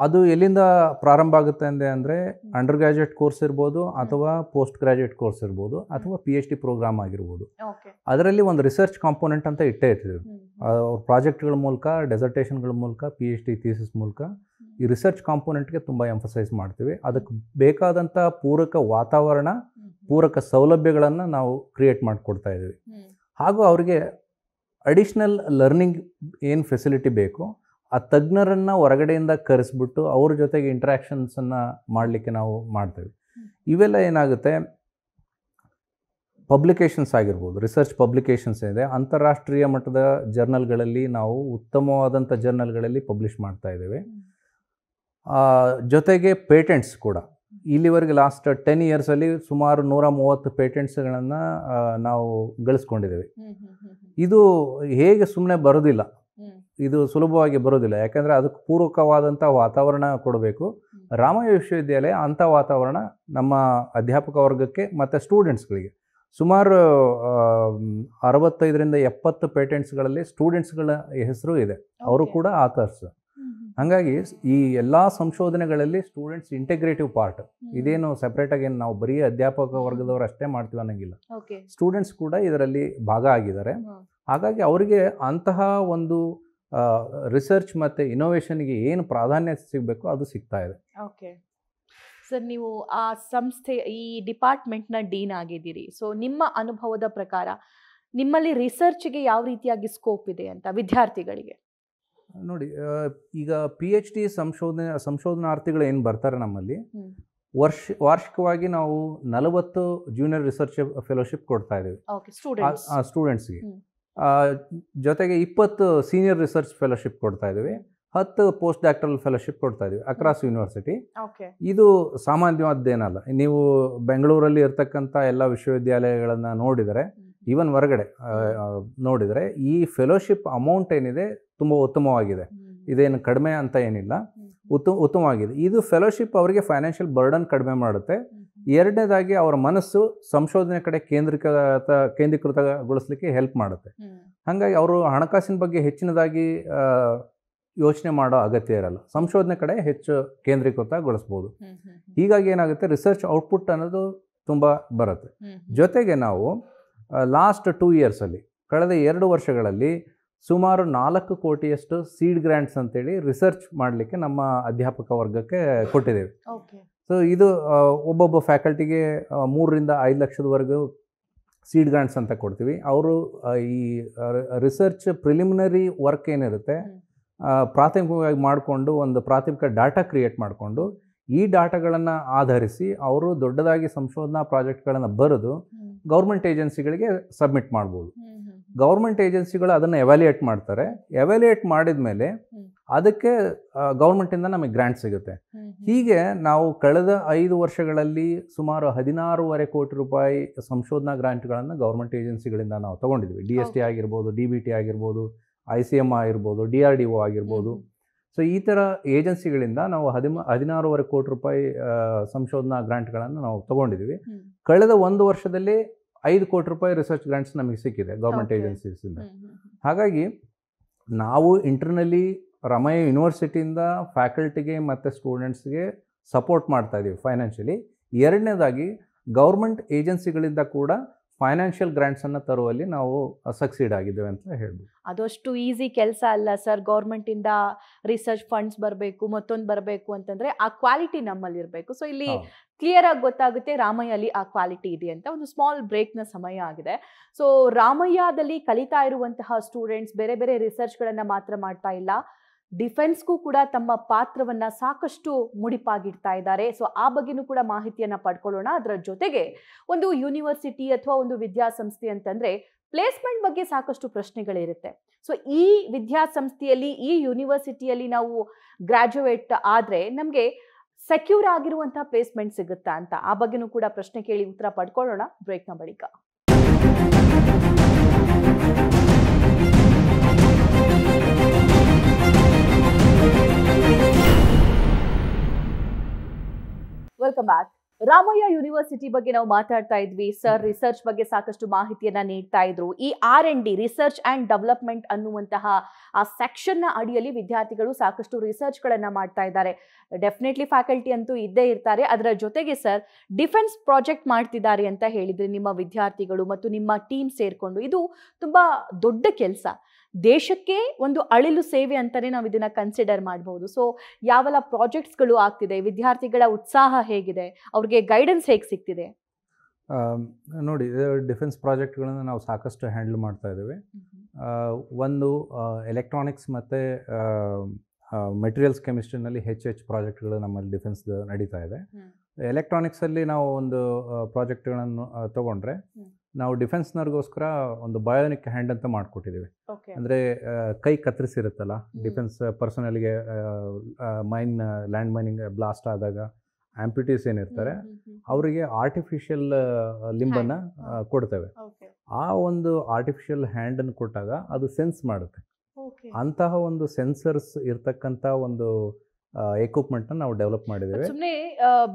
ಅದು ಎಲ್ಲಿಂದ ಪ್ರಾರಂಭ ಆಗುತ್ತೆ ಅಂದರೆ ಅಂಡರ್ ಗ್ರಾಜುಯೇಟ್ ಕೋರ್ಸ್ ಇರ್ಬೋದು ಅಥವಾ ಪೋಸ್ಟ್ ಗ್ರಾಜುಯೇಟ್ ಕೋರ್ಸ್ ಇರ್ಬೋದು ಅಥವಾ PhD ಪ್ರೋಗ್ರಾಮ್ ಆಗಿರ್ಬೋದು. ಅದರಲ್ಲಿ ಒಂದು ರಿಸರ್ಚ್ ಕಾಂಪೋನೆಂಟ್ ಅಂತ ಇಟ್ಟೇ ಇರ್ತೀವಿ. ಪ್ರಾಜೆಕ್ಟ್ಗಳ ಮೂಲಕ, ಡೆಸರ್ಟೇಷನ್ಗಳ ಮೂಲಕ, PhD ಥೀಸಿಸ್ ಮೂಲಕ ಈ ರಿಸರ್ಚ್ ಕಾಂಪೋನೆಂಟ್ಗೆ ತುಂಬ ಎಂಫಸೈಸ್ ಮಾಡ್ತೀವಿ. ಅದಕ್ಕೆ ಬೇಕಾದಂಥ ಪೂರಕ ವಾತಾವರಣ, ಪೂರಕ ಸೌಲಭ್ಯಗಳನ್ನು ನಾವು ಕ್ರಿಯೇಟ್ ಮಾಡಿಕೊಡ್ತಾ ಇದ್ದೀವಿ. ಹಾಗೂ ಅವರಿಗೆ ಅಡಿಷ್ನಲ್ ಲರ್ನಿಂಗ್ ಏನು ಫೆಸಿಲಿಟಿ ಬೇಕು ಆ ತಜ್ಞರನ್ನು ಹೊರಗಡೆಯಿಂದ ಕರೆಸ್ಬಿಟ್ಟು ಅವ್ರ ಜೊತೆಗೆ ಇಂಟ್ರ್ಯಾಕ್ಷನ್ಸನ್ನು ಮಾಡಲಿಕ್ಕೆ ನಾವು ಮಾಡ್ತೇವೆ. ಇವೆಲ್ಲ ಏನಾಗುತ್ತೆ, ಪಬ್ಲಿಕೇಶನ್ಸ್ ಆಗಿರ್ಬೋದು, ರಿಸರ್ಚ್ ಪಬ್ಲಿಕೇಶನ್ಸ್ ಇದೆ, ಅಂತಾರಾಷ್ಟ್ರೀಯ ಮಟ್ಟದ ಜರ್ನಲ್ಗಳಲ್ಲಿ ನಾವು ಉತ್ತಮವಾದಂಥ ಜರ್ನಲ್ಗಳಲ್ಲಿ ಪಬ್ಲಿಷ್ ಮಾಡ್ತಾ ಇದ್ದೇವೆ. ಜೊತೆಗೆ ಪೇಟೆಂಟ್ಸ್ ಕೂಡ ಇಲ್ಲಿವರೆಗೆ ಲಾಸ್ಟ್ 10 ಇಯರ್ಸಲ್ಲಿ ಸುಮಾರು 130 ಪೇಟೆಂಟ್ಸ್ಗಳನ್ನು ನಾವು ಗಳಿಸ್ಕೊಂಡಿದ್ದೇವೆ. ಇದು ಹೇಗೆ ಸುಮ್ಮನೆ ಬರೋದಿಲ್ಲ, ಇದು ಸುಲಭವಾಗಿ ಬರೋದಿಲ್ಲ. ಯಾಕಂದರೆ ಅದಕ್ಕೆ ಪೂರಕವಾದಂಥ ವಾತಾವರಣ ಕೊಡಬೇಕು. ರಾಮಯ್ಯ ವಿಶ್ವವಿದ್ಯಾಲಯ ಅಂಥ ವಾತಾವರಣ ನಮ್ಮ ಅಧ್ಯಾಪಕ ವರ್ಗಕ್ಕೆ ಮತ್ತು ಸ್ಟೂಡೆಂಟ್ಸ್ಗಳಿಗೆ ಸುಮಾರು 65ರಿಂದ 70 ಪೇಟೆಂಟ್ಸ್ಗಳಲ್ಲಿ ಸ್ಟೂಡೆಂಟ್ಸ್ಗಳ ಹೆಸರು ಇದೆ, ಅವರು ಕೂಡ ಆಥರ್ಸ್. ಹಾಗಾಗಿ ಈ ಎಲ್ಲ ಸಂಶೋಧನೆಗಳಲ್ಲಿ ಸ್ಟೂಡೆಂಟ್ಸ್ ಇಂಟೆಗ್ರೇಟಿವ್ ಪಾರ್ಟ್. ಇದೇನು ಸೆಪ್ರೇಟಾಗಿ ಏನು ನಾವು ಬರೀ ಅಧ್ಯಾಪಕ ವರ್ಗದವರು ಅಷ್ಟೇ ಮಾಡ್ತೀವಿ ಅನ್ನೋಂಗಿಲ್ಲ, ಸ್ಟೂಡೆಂಟ್ಸ್ ಕೂಡ ಇದರಲ್ಲಿ ಭಾಗ ಆಗಿದ್ದಾರೆ. ಹಾಗಾಗಿ ಅವರಿಗೆ ಅಂತಹ ಒಂದು ರಿಸರ್ಚ್ ಮತ್ತು ಇನೋವೇಷನ್ಗೆ ಏನು ಪ್ರಾಧಾನ್ಯತೆ ಸಿಗಬೇಕು ಅದು ಸಿಗ್ತಾ ಇದೆ. ಓಕೆ ಸರ್, ನೀವು ಆ ಸಂಸ್ಥೆ ಈ ಡಿಪಾರ್ಟ್ಮೆಂಟ್ನ ಡೀನ್ ಆಗಿದ್ದೀರಿ. ಸೊ ನಿಮ್ಮ ಅನುಭವದ ಪ್ರಕಾರ ನಿಮ್ಮಲ್ಲಿ ರಿಸರ್ಚ್ಗೆ ಯಾವ ರೀತಿಯಾಗಿ ಸ್ಕೋಪ್ ಇದೆ ಅಂತ ವಿದ್ಯಾರ್ಥಿಗಳಿಗೆ? ನೋಡಿ, ಈಗ PhD ಸಂಶೋಧನಾರ್ಥಿಗಳು ಏನು ಬರ್ತಾರೆ ನಮ್ಮಲ್ಲಿ, ವಾರ್ಷಿಕವಾಗಿ ನಾವು 40 ಜೂನಿಯರ್ ರಿಸರ್ಚ್ ಫೆಲೋಶಿಪ್ ಕೊಡ್ತಾ ಇದ್ದೀವಿ ಸ್ಟೂಡೆಂಟ್ಸ್ಗೆ. ಜೊತೆಗೆ 20 ಸೀನಿಯರ್ ರಿಸರ್ಚ್ ಫೆಲೋಶಿಪ್ ಕೊಡ್ತಾ ಇದ್ದೀವಿ, 10 ಪೋಸ್ಟ್ ಡಾಕ್ಟರಲ್ ಫೆಲೋಶಿಪ್ ಕೊಡ್ತಾ ಇದ್ದೀವಿ ಅಕ್ರಾಸ್ ಯೂನಿವರ್ಸಿಟಿ. ಇದು ಸಾಮಾನ್ಯವಾದ್ದೇನಲ್ಲ. ನೀವು ಬೆಂಗಳೂರಲ್ಲಿ ಇರ್ತಕ್ಕಂಥ ಎಲ್ಲ ವಿಶ್ವವಿದ್ಯಾಲಯಗಳನ್ನು ನೋಡಿದರೆ, ಈವನ್ ಹೊರಗಡೆ ನೋಡಿದರೆ ಈ ಫೆಲೋಶಿಪ್ ಅಮೌಂಟ್ ಏನಿದೆ ತುಂಬ ಉತ್ತಮವಾಗಿದೆ. ಇದೇನು ಕಡಿಮೆ ಅಂತ ಏನಿಲ್ಲ, ಉತ್ತಮವಾಗಿದೆ. ಇದು ಫೆಲೋಶಿಪ್ ಅವರಿಗೆ ಫೈನಾನ್ಷಿಯಲ್ ಬರ್ಡನ್ ಕಡಿಮೆ ಮಾಡುತ್ತೆ. ಎರಡನೇದಾಗಿ ಅವರ ಮನಸ್ಸು ಸಂಶೋಧನೆ ಕಡೆ ಕೇಂದ್ರೀಕೃತಗೊಳಿಸ್ಲಿಕ್ಕೆ ಹೆಲ್ಪ್ ಮಾಡುತ್ತೆ. ಹಾಗಾಗಿ ಅವರು ಹಣಕಾಸಿನ ಬಗ್ಗೆ ಹೆಚ್ಚಿನದಾಗಿ ಯೋಚನೆ ಮಾಡೋ ಅಗತ್ಯ ಇರಲ್ಲ, ಸಂಶೋಧನೆ ಕಡೆ ಹೆಚ್ಚು ಕೇಂದ್ರೀಕೃತಗೊಳಿಸ್ಬೋದು. ಹೀಗಾಗಿ ಏನಾಗುತ್ತೆ, ರಿಸರ್ಚ್ ಔಟ್ಪುಟ್ ಅನ್ನೋದು ತುಂಬ ಬರುತ್ತೆ. ಜೊತೆಗೆ ನಾವು ಲಾಸ್ಟ್ 2 ಇಯರ್ಸಲ್ಲಿ, ಕಳೆದ 2 ವರ್ಷಗಳಲ್ಲಿ ಸುಮಾರು 4 ಕೋಟಿಯಷ್ಟು ಸೀಡ್ ಗ್ರ್ಯಾಂಟ್ಸ್ ಅಂತೇಳಿ ರಿಸರ್ಚ್ ಮಾಡಲಿಕ್ಕೆ ನಮ್ಮ ಅಧ್ಯಾಪಕ ವರ್ಗಕ್ಕೆ ಕೊಟ್ಟಿದ್ದೇವೆ. ಸೊ ಇದು ಒಬ್ಬೊಬ್ಬ ಫ್ಯಾಕಲ್ಟಿಗೆ 3ರಿಂದ 5 ಲಕ್ಷದವರೆಗೂ ಸೀಡ್ ಗ್ರ್ಯಾಂಟ್ಸ್ ಅಂತ ಕೊಡ್ತೀವಿ. ಅವರು ಈ ರಿಸರ್ಚ್ ಪ್ರಿಲಿಮಿನರಿ ವರ್ಕ್ ಏನಿರುತ್ತೆ ಪ್ರಾಥಮಿಕವಾಗಿ ಮಾಡಿಕೊಂಡು ಒಂದು ಪ್ರಾಥಮಿಕ ಡಾಟಾ ಕ್ರಿಯೇಟ್ ಮಾಡಿಕೊಂಡು ಈ ಡಾಟಾಗಳನ್ನು ಆಧರಿಸಿ ಅವರು ದೊಡ್ಡದಾಗಿ ಸಂಶೋಧನಾ ಪ್ರಾಜೆಕ್ಟ್ಗಳನ್ನು ಬರೆದು ಗೌರ್ಮೆಂಟ್ ಏಜೆನ್ಸಿಗಳಿಗೆ ಸಬ್ಮಿಟ್ ಮಾಡ್ಬೋದು. ಗೌರ್ಮೆಂಟ್ ಏಜೆನ್ಸಿಗಳು ಅದನ್ನು ಎವ್ಯಾಲ್ಯೂಯೇಟ್ ಮಾಡ್ತಾರೆ. ಎವ್ಯಾಲ್ಯೂಯೇಟ್ ಮಾಡಿದ ಮೇಲೆ ಅದಕ್ಕೆ ಗೌರ್ಮೆಂಟಿಂದ ನಮಗೆ ಗ್ರ್ಯಾಂಟ್ ಸಿಗುತ್ತೆ. ಹೀಗೆ ನಾವು ಕಳೆದ 5 ವರ್ಷಗಳಲ್ಲಿ ಸುಮಾರು 16.5 ಕೋಟಿ ರೂಪಾಯಿ ಸಂಶೋಧನಾ ಗ್ರಾಂಟ್ಗಳನ್ನು ಗೌರ್ಮೆಂಟ್ ಏಜೆನ್ಸಿಗಳಿಂದ ನಾವು ತೊಗೊಂಡಿದ್ವಿ. DST ಆಗಿರ್ಬೋದು, DBT ಆಗಿರ್ಬೋದು, ICM ಆಗಿರ್ಬೋದು, DRDO ಆಗಿರ್ಬೋದು. ಸೊ ಈ ಥರ ಏಜೆನ್ಸಿಗಳಿಂದ ನಾವು 16.5 ಕೋಟಿ ರೂಪಾಯಿ ಸಂಶೋಧನಾ ಗ್ರಾಂಟ್ಗಳನ್ನು ನಾವು ತೊಗೊಂಡಿದ್ದೀವಿ. ಕಳೆದ 1 ವರ್ಷದಲ್ಲಿ 5 ಕೋಟಿ ರೂಪಾಯಿ ರಿಸರ್ಚ್ ಗ್ರಾಂಟ್ಸ್ ನಮಗೆ ಸಿಕ್ಕಿದೆ ಗೌರ್ಮೆಂಟ್ ಏಜೆನ್ಸೀಸಿಂದ. ಹಾಗಾಗಿ ನಾವು ಇಂಟರ್ನಲಿ ರಾಮಯ್ಯ ಯೂನಿವರ್ಸಿಟಿಯಿಂದ ಫ್ಯಾಕಲ್ಟಿಗೆ ಮತ್ತು ಸ್ಟೂಡೆಂಟ್ಸ್ಗೆ ಸಪೋರ್ಟ್ ಮಾಡ್ತಾ ಇದ್ದೀವಿ ಫೈನಾನ್ಷಿಯಲಿ. ಎರಡನೇದಾಗಿ ಗೌರ್ಮೆಂಟ್ ಏಜೆನ್ಸಿಗಳಿಂದ ಕೂಡ ಫೈನಾನ್ಷಿಯಲ್ ಗ್ರಾಂಟ್ಸನ್ನು ತರುವಲ್ಲಿ ನಾವು ಸಕ್ಸೀಡ್ ಆಗಿದ್ದೇವೆ ಅಂತ ಹೇಳ್ಬೋದು. ಅದಷ್ಟು ಈಸಿ ಕೆಲಸ ಅಲ್ಲ ಸರ್. ಗೌರ್ಮೆಂಟಿಂದ ರಿಸರ್ಚ್ ಫಂಡ್ಸ್ ಬರಬೇಕು, ಮತ್ತೊಂದು ಬರಬೇಕು ಅಂತಂದರೆ ಆ ಕ್ವಾಲಿಟಿ ನಮ್ಮಲ್ಲಿ ಇರಬೇಕು. ಸೊ ಇಲ್ಲಿ ಕ್ಲಿಯರ್ ಆಗಿ ಗೊತ್ತಾಗುತ್ತೆ ರಾಮಯ್ಯಲ್ಲಿ ಆ ಕ್ವಾಲಿಟಿ ಇದೆ ಅಂತ. ಒಂದು ಸ್ಮಾಲ್ ಬ್ರೇಕ್ನ ಸಮಯ ಆಗಿದೆ. ಸೊ ರಾಮಯ್ಯದಲ್ಲಿ ಕಲಿತಾ ಇರುವಂತಹ ಸ್ಟೂಡೆಂಟ್ಸ್ ಬೇರೆ ಬೇರೆ ರಿಸರ್ಚ್ಗಳನ್ನು ಮಾತ್ರ ಮಾಡ್ತಾ ಇಲ್ಲ, ಡಿಫೆನ್ಸ್ಗೂ ಕೂಡ ತಮ್ಮ ಪಾತ್ರವನ್ನ ಸಾಕಷ್ಟು ಮುಡಿಪಾಗಿಡ್ತಾ ಇದ್ದಾರೆ. ಸೊ ಆ ಬಗ್ಗೆನೂ ಕೂಡ ಮಾಹಿತಿಯನ್ನ ಪಡ್ಕೊಳ್ಳೋಣ. ಅದರ ಜೊತೆಗೆ ಒಂದು ಯೂನಿವರ್ಸಿಟಿ ಅಥವಾ ಒಂದು ವಿದ್ಯಾಸಂಸ್ಥೆ ಅಂತಂದ್ರೆ ಪ್ಲೇಸ್ಮೆಂಟ್ ಬಗ್ಗೆ ಸಾಕಷ್ಟು ಪ್ರಶ್ನೆಗಳಿರುತ್ತೆ. ಸೊ ಈ ವಿದ್ಯಾಸಂಸ್ಥೆಯಲ್ಲಿ, ಈ ಯೂನಿವರ್ಸಿಟಿಯಲ್ಲಿ ನಾವು ಗ್ರಾಜುಯೇಟ್ ಆದ್ರೆ ನಮಗೆ ಸೆಕ್ಯೂರ್ ಆಗಿರುವಂತಹ ಪ್ಲೇಸ್ಮೆಂಟ್ ಸಿಗುತ್ತಾ ಅಂತ, ಆ ಬಗ್ಗೆನೂ ಕೂಡ ಪ್ರಶ್ನೆ ಕೇಳಿ ಉತ್ತರ ಪಡ್ಕೊಳ್ಳೋಣ ಬ್ರೇಕ್ನ ಬಳಿಕ. Welcome back. ರಾಮಯ್ಯ ಯೂನಿವರ್ಸಿಟಿ ಬಗ್ಗೆ ನಾವು ಮಾತಾಡ್ತಾ ಇದ್ವಿ. ಸರ್ ರಿಸರ್ಚ್ ಬಗ್ಗೆ ಸಾಕಷ್ಟು ಮಾಹಿತಿಯನ್ನ ನೀಡ್ತಾ ಇದ್ರು. ಈ R&D ರಿಸರ್ಚ್ ಅಂಡ್ ಡೆವಲಪ್ಮೆಂಟ್ ಅನ್ನುವಂತಹ ಆ ಸೆಕ್ಷನ್ ನ ಅಡಿಯಲ್ಲಿ ವಿದ್ಯಾರ್ಥಿಗಳು ಸಾಕಷ್ಟು ರಿಸರ್ಚ್ ಗಳನ್ನ ಮಾಡ್ತಾ ಇದ್ದಾರೆ. ಡೆಫಿನೆಟ್ಲಿ ಫ್ಯಾಕಲ್ಟಿ ಅಂತೂ ಇದ್ದೇ ಇರ್ತಾರೆ. ಅದರ ಜೊತೆಗೆ ಸರ್ ಡಿಫೆನ್ಸ್ ಪ್ರಾಜೆಕ್ಟ್ ಮಾಡ್ತಿದ್ದಾರೆ ಅಂತ ಹೇಳಿದ್ರೆ ನಿಮ್ಮ ವಿದ್ಯಾರ್ಥಿಗಳು ಮತ್ತು ನಿಮ್ಮ ಟೀಮ್ ಸೇರ್ಕೊಂಡು, ಇದು ತುಂಬಾ ದೊಡ್ಡ ಕೆಲಸ. ದೇಶಕ್ಕೆ ಒಂದು ಅಳಿಲು ಸೇವೆ ಅಂತಾನೆ ನಾವು ಇದನ್ನ ಕನ್ಸಿಡರ್ ಮಾಡಬಹುದು. ಸೊ ಯಾವೆಲ್ಲ ಪ್ರಾಜೆಕ್ಟ್ಸ್ಗಳು ಆಗ್ತಿದೆ, ವಿದ್ಯಾರ್ಥಿಗಳ ಉತ್ಸಾಹ ಹೇಗಿದೆ, ಅವ್ರಿಗೆ ಗೈಡೆನ್ಸ್ ಹೇಗೆ ಸಿಗ್ತಿದೆ? ನೋಡಿ, ಡಿಫೆನ್ಸ್ ಪ್ರಾಜೆಕ್ಟ್ಗಳನ್ನು ನಾವು ಸಾಕಷ್ಟು ಹ್ಯಾಂಡಲ್ ಮಾಡ್ತಾ ಇದ್ದೇವೆ. ಒಂದು ಎಲೆಕ್ಟ್ರಾನಿಕ್ಸ್ ಮತ್ತು ಮೆಟೀರಿಯಲ್ಸ್ ಕೆಮಿಸ್ಟ್ರಿನಲ್ಲಿ ಹೆಚ್ಚು ಪ್ರಾಜೆಕ್ಟ್ಗಳು ನಮ್ಮಲ್ಲಿ ಡಿಫೆನ್ಸ್ ನಡೀತಾ ಇದೆ. ಎಲೆಕ್ಟ್ರಾನಿಕ್ಸಲ್ಲಿ ನಾವು ಒಂದು ಪ್ರಾಜೆಕ್ಟ್ಗಳನ್ನು ತೊಗೊಂಡ್ರೆ, ನಾವು ಡಿಫೆನ್ಸ್ನವ್ರಿಗೋಸ್ಕರ ಒಂದು ಬಯೋನಿಕ್ ಹ್ಯಾಂಡ್ ಅಂತ ಮಾಡಿಕೊಟ್ಟಿದ್ದೀವಿ. ಅಂದರೆ ಕೈ ಕತ್ತರಿಸಿರುತ್ತಲ್ಲ, ಡಿಫೆನ್ಸ್ ಪರ್ಸನಲ್ಗೆ ಲ್ಯಾಂಡ್ ಮೈನಿಂಗ್ ಬ್ಲಾಸ್ಟ್ ಆದಾಗ ಆಂಪ್ಯೂಟೀಸ್ ಏನಿರ್ತಾರೆ ಅವರಿಗೆ ಆರ್ಟಿಫಿಷಿಯಲ್ ಲಿಂಬನ್ನು ಕೊಡ್ತೇವೆ. ಆ ಒಂದು ಆರ್ಟಿಫಿಷಿಯಲ್ ಹ್ಯಾಂಡನ್ನು ಕೊಟ್ಟಾಗ ಅದು ಸೆನ್ಸ್ ಮಾಡುತ್ತೆ. ಅಂತಹ ಒಂದು ಸೆನ್ಸರ್ಸ್ ಇರ್ತಕ್ಕಂಥ ಒಂದು ಎಕ್ವಿಪ್ಮೆಂಟ್ನ ನಾವು ಡೆವಲಪ್ ಮಾಡಿದ್ದೇವೆ. ಸುಮ್ಮನೆ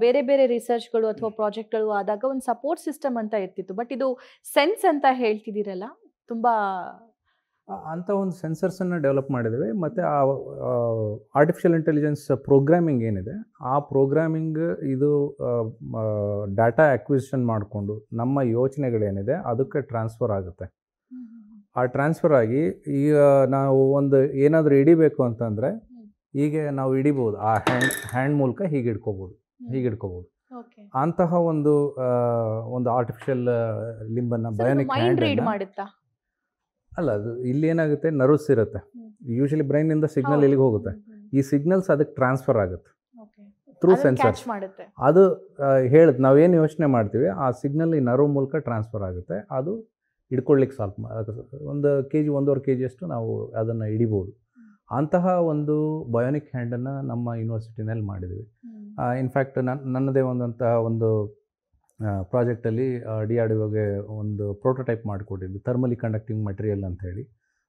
ಬೇರೆ ಬೇರೆ ರಿಸರ್ಚ್ಗಳು ಅಥವಾ ಪ್ರಾಜೆಕ್ಟ್ಗಳು ಆದಾಗ ಒಂದು ಸಪೋರ್ಟ್ ಸಿಸ್ಟಮ್ ಅಂತ ಇರ್ತಿತ್ತು, ಬಟ್ ಇದು ಸೆನ್ಸ್ ಅಂತ ಹೇಳ್ತಿದ್ದೀರಲ್ಲ, ತುಂಬಾ ಅಂತ ಒಂದು ಸೆನ್ಸರ್ಸನ್ನು ಡೆವಲಪ್ ಮಾಡಿದ್ದೇವೆ. ಮತ್ತು ಆ ಆರ್ಟಿಫಿಷಿಯಲ್ ಇಂಟೆಲಿಜೆನ್ಸ್ ಪ್ರೋಗ್ರಾಮಿಂಗ್ ಏನಿದೆ, ಆ ಪ್ರೋಗ್ರಾಮಿಂಗ್ ಇದು ಡಾಟಾ ಅಕ್ವಿಸಿಷನ್ ಮಾಡಿಕೊಂಡು ನಮ್ಮ ಯೋಚನೆಗಳೇನಿದೆ ಅದಕ್ಕೆ ಟ್ರಾನ್ಸ್ಫರ್ ಆಗುತ್ತೆ. ಆ ಟ್ರಾನ್ಸ್ಫರ್ ಆಗಿ ಈಗ ನಾವು ಒಂದು ಏನಾದರೂ ಹಿಡಿಬೇಕು ಅಂತಂದರೆ ಹೀಗೆ ನಾವು ಹಿಡಿಬೋದು, ಆ ಹ್ಯಾಂಡ್ ಮೂಲಕ ಹೀಗೆ ಹಿಡ್ಕೋಬೋದು. ಅಂತಹ ಒಂದು ಆರ್ಟಿಫಿಷಿಯಲ್ ಲಿಂಬನ್ನು ಬಯೋನಿಕ್ ಹ್ಯಾಂಡ್ ಅಲ್ಲ, ಅದು ಇಲ್ಲಿ ಏನಾಗುತ್ತೆ, ನರ್ವ್ಸ್ ಇರುತ್ತೆ. ಯೂಶಲಿ ಬ್ರೈನಿಂದ ಸಿಗ್ನಲ್ ಇಲ್ಲಿಗೆ ಹೋಗುತ್ತೆ. ಈ ಸಿಗ್ನಲ್ಸ್ ಅದಕ್ಕೆ ಟ್ರಾನ್ಸ್ಫರ್ ಆಗುತ್ತೆ ಥ್ರೂ ಸೆನ್ಸರ್ಸ್. ಅದು ನಾವೇನು ಯೋಚನೆ ಮಾಡ್ತೀವಿ ಆ ಸಿಗ್ನಲ್ ಈ ನರ್ವ್ ಮೂಲಕ ಟ್ರಾನ್ಸ್ಫರ್ ಆಗುತ್ತೆ. ಅದು ಹಿಡ್ಕೊಳ್ಳಿಕ್ಕೆ ಒಂದು kg 1.5 kg ಅಷ್ಟು ನಾವು ಅದನ್ನು ಹಿಡಿಬೋದು. ಅಂತಹ ಒಂದು ಬಯೋನಿಕ್ ಹ್ಯಾಂಡನ್ನು ನಮ್ಮ ಯೂನಿವರ್ಸಿಟಿನಲ್ಲಿ ಮಾಡಿದ್ದೀವಿ. ಇನ್ಫ್ಯಾಕ್ಟ್ ನನ್ನದೇ ಒಂದು ಪ್ರಾಜೆಕ್ಟಲ್ಲಿ DRDOಗೆ ಒಂದು ಪ್ರೋಟೋಟೈಪ್ ಮಾಡಿಕೊಟ್ಟಿದ್ವಿ, ಥರ್ಮಲಿ ಕಂಡಕ್ಟಿಂಗ್ ಮಟೀರಿಯಲ್ ಅಂತ ಹೇಳಿ.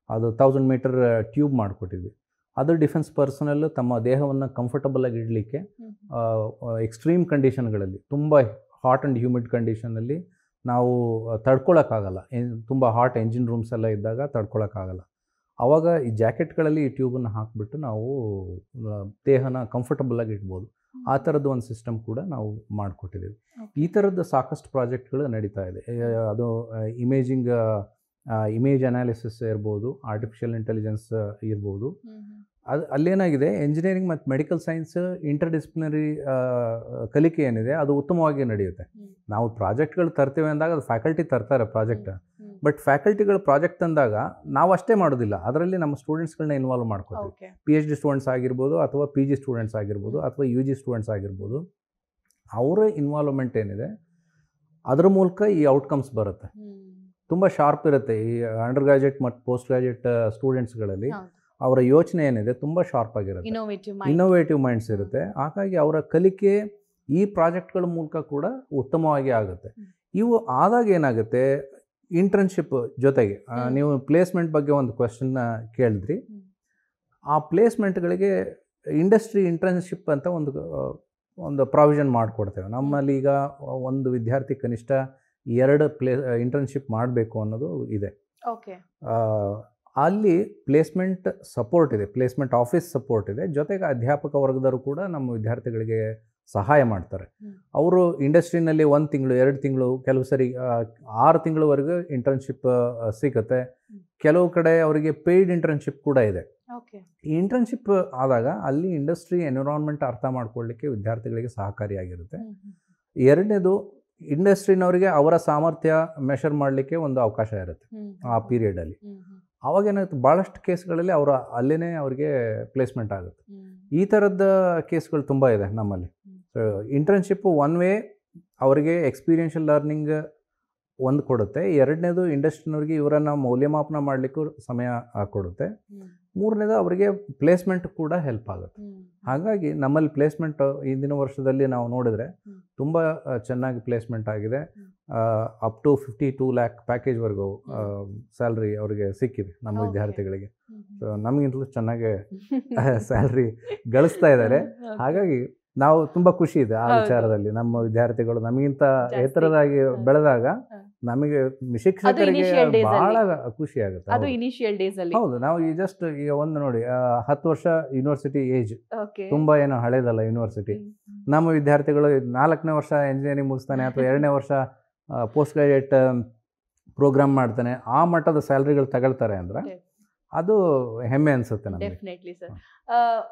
ಅದು 1000 ಮೀಟರ್ ಟ್ಯೂಬ್ ಮಾಡಿಕೊಟ್ಟಿದ್ವಿ. ಅದು ಡಿಫೆನ್ಸ್ ಪರ್ಸನಲ್ಲು ತಮ್ಮ ದೇಹವನ್ನು ಕಂಫರ್ಟಬಲಾಗಿ ಇಡಲಿಕ್ಕೆ ಎಕ್ಸ್ಟ್ರೀಮ್ ಕಂಡೀಷನ್ಗಳಲ್ಲಿ, ತುಂಬ ಹಾಟ್ ಆ್ಯಂಡ್ ಹ್ಯೂಮಿಡ್ ಕಂಡೀಷನಲ್ಲಿ ನಾವು ತಡ್ಕೊಳಕ್ಕಾಗಲ್ಲ. ತುಂಬ ಹಾಟ್ ಎಂಜಿನ್ ರೂಮ್ಸ್ ಎಲ್ಲ ಇದ್ದಾಗ ತಡ್ಕೊಳಕ್ಕಾಗಲ್ಲ. ಆವಾಗ ಈ ಜಾಕೆಟ್ಗಳಲ್ಲಿ ಈ ಟ್ಯೂಬನ್ನು ಹಾಕಿಬಿಟ್ಟು ನಾವು ದೇಹನ ಕಂಫರ್ಟಬಲಾಗಿ ಇಡ್ಬೋದು. ಆ ಥರದ್ದು ಒಂದು ಸಿಸ್ಟಮ್ ಕೂಡ ನಾವು ಮಾಡಿಕೊಟ್ಟಿದ್ದೀವಿ. ಈ ಥರದ್ದು ಸಾಕಷ್ಟು ಪ್ರಾಜೆಕ್ಟ್ಗಳು ನಡೀತಾ ಇದೆ. ಅದು ಇಮೇಜ್ ಅನಾಲಿಸಿಸ್ ಇರ್ಬೋದು, ಆರ್ಟಿಫಿಷಿಯಲ್ ಇಂಟೆಲಿಜೆನ್ಸ್ ಇರ್ಬೋದು. ಅಲ್ಲೇನಾಗಿದೆ, ಎಂಜಿನಿಯರಿಂಗ್ ಮತ್ತು ಮೆಡಿಕಲ್ ಸೈನ್ಸ್ ಇಂಟರ್ಡಿಸಿಪ್ಲಿನರಿ ಕಲಿಕೆ ಏನಿದೆ ಅದು ಉತ್ತಮವಾಗಿ ನಡೆಯುತ್ತೆ. ನಾವು ಪ್ರಾಜೆಕ್ಟ್ಗಳು ತರ್ತೇವೆ ಅಂದಾಗ ಅದು ಫ್ಯಾಕಲ್ಟಿ ತರ್ತಾರೆ ಪ್ರಾಜೆಕ್ಟ್. ಬಟ್ ಫ್ಯಾಕಲ್ಟಿಗಳು ಪ್ರಾಜೆಕ್ಟ್ ತಂದಾಗ ನಾವು ಅಷ್ಟೇ ಮಾಡೋದಿಲ್ಲ, ಅದರಲ್ಲಿ ನಮ್ಮ ಸ್ಟೂಡೆಂಟ್ಸ್ಗಳನ್ನ ಇನ್ವಾಲ್ವ್ ಮಾಡ್ಕೊತೀವಿ. PhD ಸ್ಟೂಡೆಂಟ್ಸ್ ಆಗಿರ್ಬೋದು, ಅಥವಾ PG ಸ್ಟೂಡೆಂಟ್ಸ್ ಆಗಿರ್ಬೋದು, ಅಥವಾ UG ಸ್ಟೂಡೆಂಟ್ಸ್ ಆಗಿರ್ಬೋದು. ಅವರ ಇನ್ವಾಲ್ವ್ಮೆಂಟ್ ಏನಿದೆ ಅದರ ಮೂಲಕ ಈ ಔಟ್ಕಮ್ಸ್ ಬರುತ್ತೆ. ತುಂಬ ಶಾರ್ಪ್ ಇರುತ್ತೆ. ಈ ಅಂಡರ್ ಗ್ರಾಜುಯೇಟ್ ಮತ್ತು ಪೋಸ್ಟ್ ಗ್ರಾಜುಯೇಟ್ ಸ್ಟೂಡೆಂಟ್ಸ್ಗಳಲ್ಲಿ ಅವರ ಯೋಚನೆ ಏನಿದೆ ತುಂಬ ಶಾರ್ಪ್ ಆಗಿರುತ್ತೆ, ಇನ್ನೋವೇಟಿವ್ ಮೈಂಡ್ಸ್ ಇರುತ್ತೆ. ಹಾಗಾಗಿ ಅವರ ಕಲಿಕೆ ಈ ಪ್ರಾಜೆಕ್ಟ್ಗಳ ಮೂಲಕ ಕೂಡ ಉತ್ತಮವಾಗಿ ಆಗುತ್ತೆ. ಇವು ಆದಾಗ ಏನಾಗುತ್ತೆ, ಇಂಟರ್ನ್ಶಿಪ್ ಜೊತೆಗೆ ನೀವು ಪ್ಲೇಸ್ಮೆಂಟ್ ಬಗ್ಗೆ ಒಂದು ಕ್ವೆಶ್ಚನ್ನ ಕೇಳಿದ್ರಿ. ಆ ಪ್ಲೇಸ್ಮೆಂಟ್ಗಳಿಗೆ ಇಂಡಸ್ಟ್ರಿ ಇಂಟರ್ನ್ಶಿಪ್ ಅಂತ ಒಂದು ಪ್ರಾವಿಷನ್ ಮಾಡಿಕೊಡ್ತೇವೆ. ನಮ್ಮಲ್ಲಿ ಈಗ ಒಂದು ವಿದ್ಯಾರ್ಥಿ ಕನಿಷ್ಠ 2 ಇಂಟರ್ನ್ಶಿಪ್ ಮಾಡಬೇಕು ಅನ್ನೋದು ಇದೆ. ಅಲ್ಲಿ ಪ್ಲೇಸ್ಮೆಂಟ್ ಸಪೋರ್ಟ್ ಇದೆ, ಪ್ಲೇಸ್ಮೆಂಟ್ ಆಫೀಸ್ ಸಪೋರ್ಟ್ ಇದೆ. ಜೊತೆಗೆ ಅಧ್ಯಾಪಕ ವರ್ಗದವರು ಕೂಡ ನಮ್ಮ ವಿದ್ಯಾರ್ಥಿಗಳಿಗೆ ಸಹಾಯ ಮಾಡ್ತಾರೆ. ಅವರು ಇಂಡಸ್ಟ್ರಿನಲ್ಲಿ 1 ತಿಂಗಳು 2 ತಿಂಗಳು, ಕೆಲವು ಸರಿ 6 ತಿಂಗಳವರೆಗೂ ಇಂಟರ್ನ್ಶಿಪ್ ಸಿಗುತ್ತೆ. ಕೆಲವು ಕಡೆ ಅವರಿಗೆ ಪೇಯ್ಡ್ ಇಂಟರ್ನ್ಶಿಪ್ ಕೂಡ ಇದೆ. ಈ ಇಂಟರ್ನ್ಶಿಪ್ ಆದಾಗ ಅಲ್ಲಿ ಇಂಡಸ್ಟ್ರಿ ಎನ್ವಿರಾನ್ಮೆಂಟ್ ಅರ್ಥ ಮಾಡ್ಕೊಳ್ಳಿಕ್ಕೆ ವಿದ್ಯಾರ್ಥಿಗಳಿಗೆ ಸಹಕಾರಿಯಾಗಿರುತ್ತೆ. ಎರಡನೇದು, ಇಂಡಸ್ಟ್ರಿನವರಿಗೆ ಅವರ ಸಾಮರ್ಥ್ಯ ಮೆಷರ್ ಮಾಡಲಿಕ್ಕೆ ಒಂದು ಅವಕಾಶ ಇರುತ್ತೆ ಆ ಪೀರಿಯಡಲ್ಲಿ. ಆವಾಗ ಏನಾಗುತ್ತೆ, ಭಾಳಷ್ಟು ಕೇಸ್ಗಳಲ್ಲಿ ಅಲ್ಲೇ ಅವರಿಗೆ ಪ್ಲೇಸ್ಮೆಂಟ್ ಆಗುತ್ತೆ. ಈ ಥರದ ಕೇಸ್ಗಳು ತುಂಬ ಇದೆ ನಮ್ಮಲ್ಲಿ. ಇಂಟರ್ನ್ಶಿಪ್ ಒನ್ ವೇ ಅವರಿಗೆ ಎಕ್ಸ್ಪೀರಿಯನ್ಷಿಯಲ್ ಲರ್ನಿಂಗ್ ಒಂದು ಕೊಡುತ್ತೆ. ಎರಡನೇದು, ಇಂಡಸ್ಟ್ರಿನವ್ರಿಗೆ ಇವರನ್ನು ಮೌಲ್ಯಮಾಪನ ಮಾಡಲಿಕ್ಕೂ ಸಮಯ ಕೊಡುತ್ತೆ. ಮೂರನೇದು, ಅವರಿಗೆ ಪ್ಲೇಸ್ಮೆಂಟ್ ಕೂಡ ಹೆಲ್ಪ್ ಆಗುತ್ತೆ. ಹಾಗಾಗಿ ನಮ್ಮಲ್ಲಿ ಪ್ಲೇಸ್ಮೆಂಟ್ ಇಂದಿನ ವರ್ಷದಲ್ಲಿ ನಾವು ನೋಡಿದ್ರೆ ತುಂಬ ಚೆನ್ನಾಗಿ ಪ್ಲೇಸ್ಮೆಂಟ್ ಆಗಿದೆ. ಅಪ್ ಟು 52 lakh ಪ್ಯಾಕೇಜ್ವರೆಗೂ ಸ್ಯಾಲ್ರಿ ಅವರಿಗೆ ಸಿಕ್ಕಿದೆ ನಮ್ಮ ವಿದ್ಯಾರ್ಥಿಗಳಿಗೆ. ಸೊ ನಮಗಿಂತಲೂ ಚೆನ್ನಾಗಿ ಸ್ಯಾಲ್ರಿ ಗಳಿಸ್ತಾ ಇದ್ದಾರೆ. ಹಾಗಾಗಿ ನಾವು ತುಂಬಾ ಖುಷಿ ಇದೆ ಆ ಹೌದು. ವಿಚಾರದಲ್ಲಿ. ನಮ್ಮ ವಿದ್ಯಾರ್ಥಿಗಳು ನಮಗಿಂತ ಜಾಸ್ತಿ. ಎತ್ತರದಾಗಿ ಬೆಳೆದಾಗ ನಮಗೆ ಶಿಕ್ಷಕರಿಗೆ initial days ಬಹಳ ಅಲ್ಲಿ. ಖುಷಿ ಆಗುತ್ತೆ. ಅದು ಹೌದು. ಇನಿಷಿಯಲ್ ಡೇಸ್ ಅಲ್ಲಿ. ಹೌದು, ನಾವು ಈ ಜಸ್ಟ್ ಈಗ ಒಂದು ನೋಡಿ 10 ವರ್ಷ ಯೂನಿವರ್ಸಿಟಿ ಏಜ್, ಓಕೆ. ತುಂಬಾ ಏನು ಹಳೇದಲ್ಲ ಯೂನಿವರ್ಸಿಟಿ. ನಮ್ಮ ವಿದ್ಯಾರ್ಥಿಗಳು 4ನೇ ವರ್ಷ ಎಂಜಿನಿಯರಿಂಗ್ ಮುಗಿಸ್ತಾನೆ ಅಥವಾ 2ನೇ ವರ್ಷ ಪೋಸ್ಟ್ ಗ್ರಾಜುಯೇಟ್ ಪ್ರೋಗ್ರಾಮ್ ಮಾಡ್ತಾನೆ, ಆ ಮಟ್ಟದ ಸ್ಯಾಲ್ರಿಗಳು ತಗೊಳ್ತಾರೆ ಅಂದ್ರೆ ಅದು ಹೆಮ್ಮೆ ಅನ್ಸುತ್ತೆ ನಮಗೆ. Definitely sir.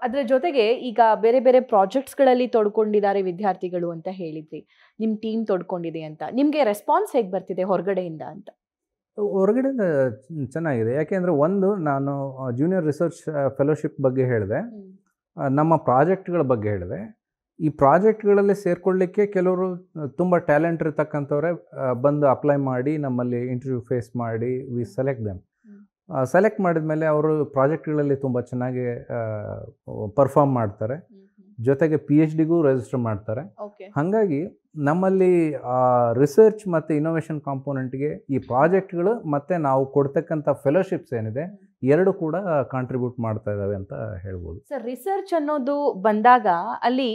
ಅದರ ಜೊತೆಗೆ ಈಗ ಬೇರೆ ಬೇರೆ ಪ್ರಾಜೆಕ್ಟ್ಸ್ಗಳಲ್ಲಿ ತೊಡ್ಕೊಂಡಿದ್ದಾರೆ ವಿದ್ಯಾರ್ಥಿಗಳು ಅಂತ ಹೇಳಿದ್ರಿ, ನಿಮ್ಮ ಟೀಮ್ ತೊಡ್ಕೊಂಡಿದೆ ಅಂತ. ನಿಮಗೆ ರೆಸ್ಪಾನ್ಸ್ ಹೇಗೆ ಬರ್ತಿದೆ ಹೊರಗಡೆಯಿಂದ ಅಂತ? ಹೊರಗಡೆಯಿಂದ ಚೆನ್ನಾಗಿದೆ. ಯಾಕೆಂದರೆ ಒಂದು, ನಾನು ಜೂನಿಯರ್ ರಿಸರ್ಚ್ ಫೆಲೋಶಿಪ್ ಬಗ್ಗೆ ಹೇಳಿದೆ, ನಮ್ಮ ಪ್ರಾಜೆಕ್ಟ್ಗಳ ಬಗ್ಗೆ ಹೇಳಿದೆ. ಈ ಪ್ರಾಜೆಕ್ಟ್ಗಳಲ್ಲಿ ಸೇರ್ಕೊಳ್ಳಿಕ್ಕೆ ಕೆಲವರು ತುಂಬ ಟ್ಯಾಲೆಂಟ್ ಇರ್ತಕ್ಕಂಥವ್ರೆ ಬಂದು ಅಪ್ಲೈ ಮಾಡಿ ನಮ್ಮಲ್ಲಿ ಇಂಟರ್ವ್ಯೂ ಫೇಸ್ ಮಾಡಿ ವಿ ಸೆಲೆಕ್ಟ್ ದೆಮ್. ಸೆಲೆಕ್ಟ್ ಮಾಡಿದ ಮೇಲೆ ಅವರು ಪ್ರಾಜೆಕ್ಟ್ಗಳಲ್ಲಿ ತುಂಬ ಚೆನ್ನಾಗಿ ಪರ್ಫಾರ್ಮ್ ಮಾಡ್ತಾರೆ, ಜೊತೆಗೆ PhDಗೂ ರಿಜಿಸ್ಟರ್ ಮಾಡ್ತಾರೆ. ಹಾಗಾಗಿ ನಮ್ಮಲ್ಲಿ ರಿಸರ್ಚ್ ಮತ್ತು ಇನೋವೇಷನ್ ಕಾಂಪೋನೆಂಟ್ಗೆ ಈ ಪ್ರಾಜೆಕ್ಟ್ಗಳು ಮತ್ತು ನಾವು ಕೊಡ್ತಕ್ಕಂಥ ಫೆಲೋಶಿಪ್ಸ್ ಏನಿದೆ ಎರಡು ಕೂಡ ಕಾಂಟ್ರಿಬ್ಯೂಟ್ ಮಾಡ್ತಾ ಇದ್ದಾವೆ ಅಂತ ಹೇಳ್ಬೋದು. ಸರ್, ರಿಸರ್ಚ್ ಅನ್ನೋದು ಬಂದಾಗ ಅಲ್ಲಿ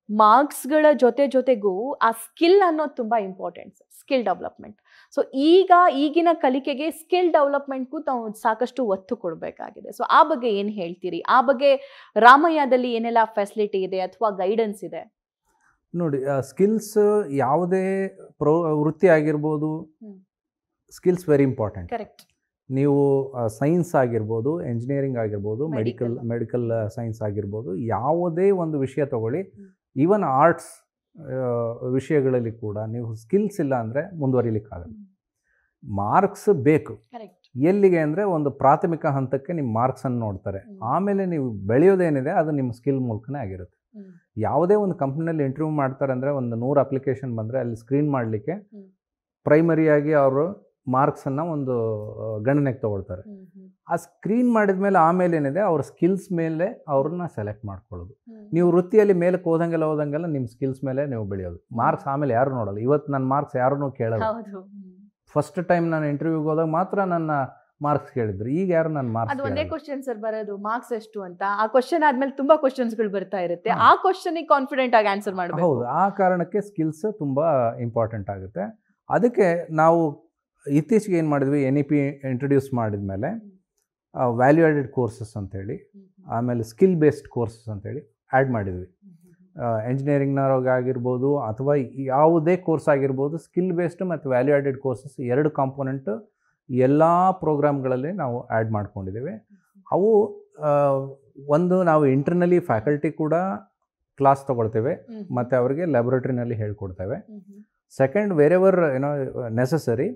ಮಾರ್ಕ್ಸ್ಗಳ ಜೊತೆಗೂ ಆ ಸ್ಕಿಲ್ ಅನ್ನೋದು ತುಂಬ ಇಂಪಾರ್ಟೆಂಟ್, ಸ್ಕಿಲ್ ಡೆವಲಪ್ಮೆಂಟ್. ಸೊ ಈಗಿನ ಕಲಿಕೆಗೆ ಸ್ಕಿಲ್ ಡೆವಲಪ್ಮೆಂಟ್ಗೂ ತಾವು ಸಾಕಷ್ಟು ಒತ್ತು ಕೊಡಬೇಕಾಗಿದೆ. ಸೊ ಆ ಬಗ್ಗೆ ಏನು ಹೇಳ್ತೀರಿ? ಆ ಬಗ್ಗೆ ರಾಮಯ್ಯದಲ್ಲಿ ಏನೆಲ್ಲ ಫೆಸಿಲಿಟಿ ಇದೆ ಅಥವಾ ಗೈಡೆನ್ಸ್ ಇದೆ? ನೋಡಿ, ಸ್ಕಿಲ್ಸ್ ಯಾವುದೇ ವೃತ್ತಿ ಆಗಿರ್ಬೋದು, ಸ್ಕಿಲ್ಸ್ ವೆರಿ ಇಂಪಾರ್ಟೆಂಟ್. ಕರೆಕ್ಟ್. ನೀವು ಸೈನ್ಸ್ ಆಗಿರ್ಬೋದು, ಎಂಜಿನಿಯರಿಂಗ್ ಆಗಿರ್ಬೋದು, ಮೆಡಿಕಲ್ ಸೈನ್ಸ್ ಆಗಿರ್ಬೋದು, ಯಾವುದೇ ಒಂದು ವಿಷಯ ತಗೊಳ್ಳಿ, ಈವನ್ ಆರ್ಟ್ಸ್ ವಿಷಯಗಳಲ್ಲಿ ಕೂಡ ನೀವು ಸ್ಕಿಲ್ಸ್ ಇಲ್ಲ ಅಂದರೆ ಮುಂದುವರಿಲಿಕ್ಕಾಗಲ್ಲ. ಮಾರ್ಕ್ಸ್ ಬೇಕು. ಎಲ್ಲಿಗೆ ಅಂದರೆ ಒಂದು ಪ್ರಾಥಮಿಕ ಹಂತಕ್ಕೆ ನಿಮ್ಮ ಮಾರ್ಕ್ಸನ್ನು ನೋಡ್ತಾರೆ, ಆಮೇಲೆ ನೀವು ಬೆಳೆಯೋದೇನಿದೆ ಅದು ನಿಮ್ಮ ಸ್ಕಿಲ್ ಮೂಲಕನೇ ಆಗಿರುತ್ತೆ. ಯಾವುದೇ ಒಂದು ಕಂಪ್ನಿನಲ್ಲಿ ಇಂಟರ್ವ್ಯೂ ಮಾಡ್ತಾರೆ ಅಂದರೆ ಒಂದು 100 ಅಪ್ಲಿಕೇಶನ್ ಬಂದರೆ ಅಲ್ಲಿ ಸ್ಕ್ರೀನ್ ಮಾಡಲಿಕ್ಕೆ ಪ್ರೈಮರಿಯಾಗಿ ಅವರು ಮಾರ್ಕ್ಸನ್ನು ಒಂದು ಗಣನೆಗೆ ತೊಗೊಳ್ತಾರೆ. ಆ ಸ್ಕ್ರೀನ್ ಮಾಡಿದ ಮೇಲೆ ಆಮೇಲೆ ಏನಿದೆ ಅವ್ರ ಸ್ಕಿಲ್ಸ್ ಮೇಲೆ ಅವ್ರನ್ನ ಸೆಲೆಕ್ಟ್ ಮಾಡ್ಕೊಳ್ಳೋದು. ನೀವು ವೃತ್ತಿಯಲ್ಲಿ ಮೇಲಕ್ಕೆ ಹೋದಂಗೆಲ್ಲ ನಿಮ್ಮ ಸ್ಕಿಲ್ಸ್ ಮೇಲೆ ನೀವು ಬೆಳೆಯೋದು. ಮಾರ್ಕ್ಸ್ ಆಮೇಲೆ ಯಾರು ನೋಡಲ್ಲ. ಇವತ್ತು ನನ್ನ ಮಾರ್ಕ್ಸ್ ಯಾರೂ ಕೇಳಲ್ಲ. ಫಸ್ಟ್ ಟೈಮ್ ನಾನು ಇಂಟರ್ವ್ಯೂಗೆ ಹೋದಾಗ ಮಾತ್ರ ನನ್ನ ಮಾರ್ಕ್ಸ್ ಕೇಳಿದ್ರು, ಈಗ ಯಾರು ನನ್ನ ಮಾರ್ಕ್ಸ್. ಅದು ಒಂದೇ ಕ್ವಶನ್ ಸರ್ ಬರೋದು, ಮಾರ್ಕ್ಸ್ ಎಷ್ಟು ಅಂತ. ಆ ಕ್ವಶನ್ ಆದ್ಮೇಲೆ ತುಂಬಾ ಕ್ವಶನ್ಸ್ಗಳು ಬರ್ತಾ ಇರುತ್ತೆ, ಆ ಕ್ವಶನ್ಗೆ ಕಾನ್ಫಿಡೆಂಟ್ ಆಗಿ ಆನ್ಸರ್ ಮಾಡಬೇಕು. ಹೌದು, ಆ ಕಾರಣಕ್ಕೆ ಸ್ಕಿಲ್ಸ್ ತುಂಬಾ ಇಂಪಾರ್ಟೆಂಟ್ ಆಗುತ್ತೆ. ಅದಕ್ಕೆ ನಾವು ಇತ್ತೀಚೆಗೆ ಏನು ಮಾಡಿದ್ವಿ, NEP ಇಂಟ್ರೊಡ್ಯೂಸ್ ಮಾಡಿದ ಮೇಲೆ ವ್ಯಾಲ್ಯೂ ಆ್ಯಡೆಡ್ ಕೋರ್ಸಸ್ ಅಂತೇಳಿ, ಆಮೇಲೆ ಸ್ಕಿಲ್ ಬೇಸ್ಡ್ ಕೋರ್ಸಸ್ ಅಂತೇಳಿ ಆ್ಯಡ್ ಮಾಡಿದ್ವಿ. ಎಂಜಿನಿಯರಿಂಗ್ನವ್ರಿಗಾಗಿರ್ಬೋದು ಅಥವಾ ಯಾವುದೇ ಕೋರ್ಸ್ ಆಗಿರ್ಬೋದು, ಸ್ಕಿಲ್ ಬೇಸ್ಡ್ ಮತ್ತು ವ್ಯಾಲ್ಯೂ ಆ್ಯಡೆಡ್ ಕೋರ್ಸಸ್ ಎರಡು ಕಾಂಪೋನೆಂಟ್ ಎಲ್ಲ ಪ್ರೋಗ್ರಾಮ್ಗಳಲ್ಲಿ ನಾವು ಆ್ಯಡ್ ಮಾಡ್ಕೊಂಡಿದ್ದೇವೆ. ಅವು ಒಂದು, ನಾವು ಇಂಟರ್ನಲಿ ಫ್ಯಾಕಲ್ಟಿ ಕೂಡ ಕ್ಲಾಸ್ ತೊಗೊಳ್ತೇವೆ ಮತ್ತು ಅವರಿಗೆ ಲ್ಯಾಬೊರೇಟ್ರಿನಲ್ಲಿ ಹೇಳ್ಕೊಡ್ತೇವೆ. ಸೆಕೆಂಡ್, ವೇರೆವರ್ ಏನೋ ನೆಸಸರಿ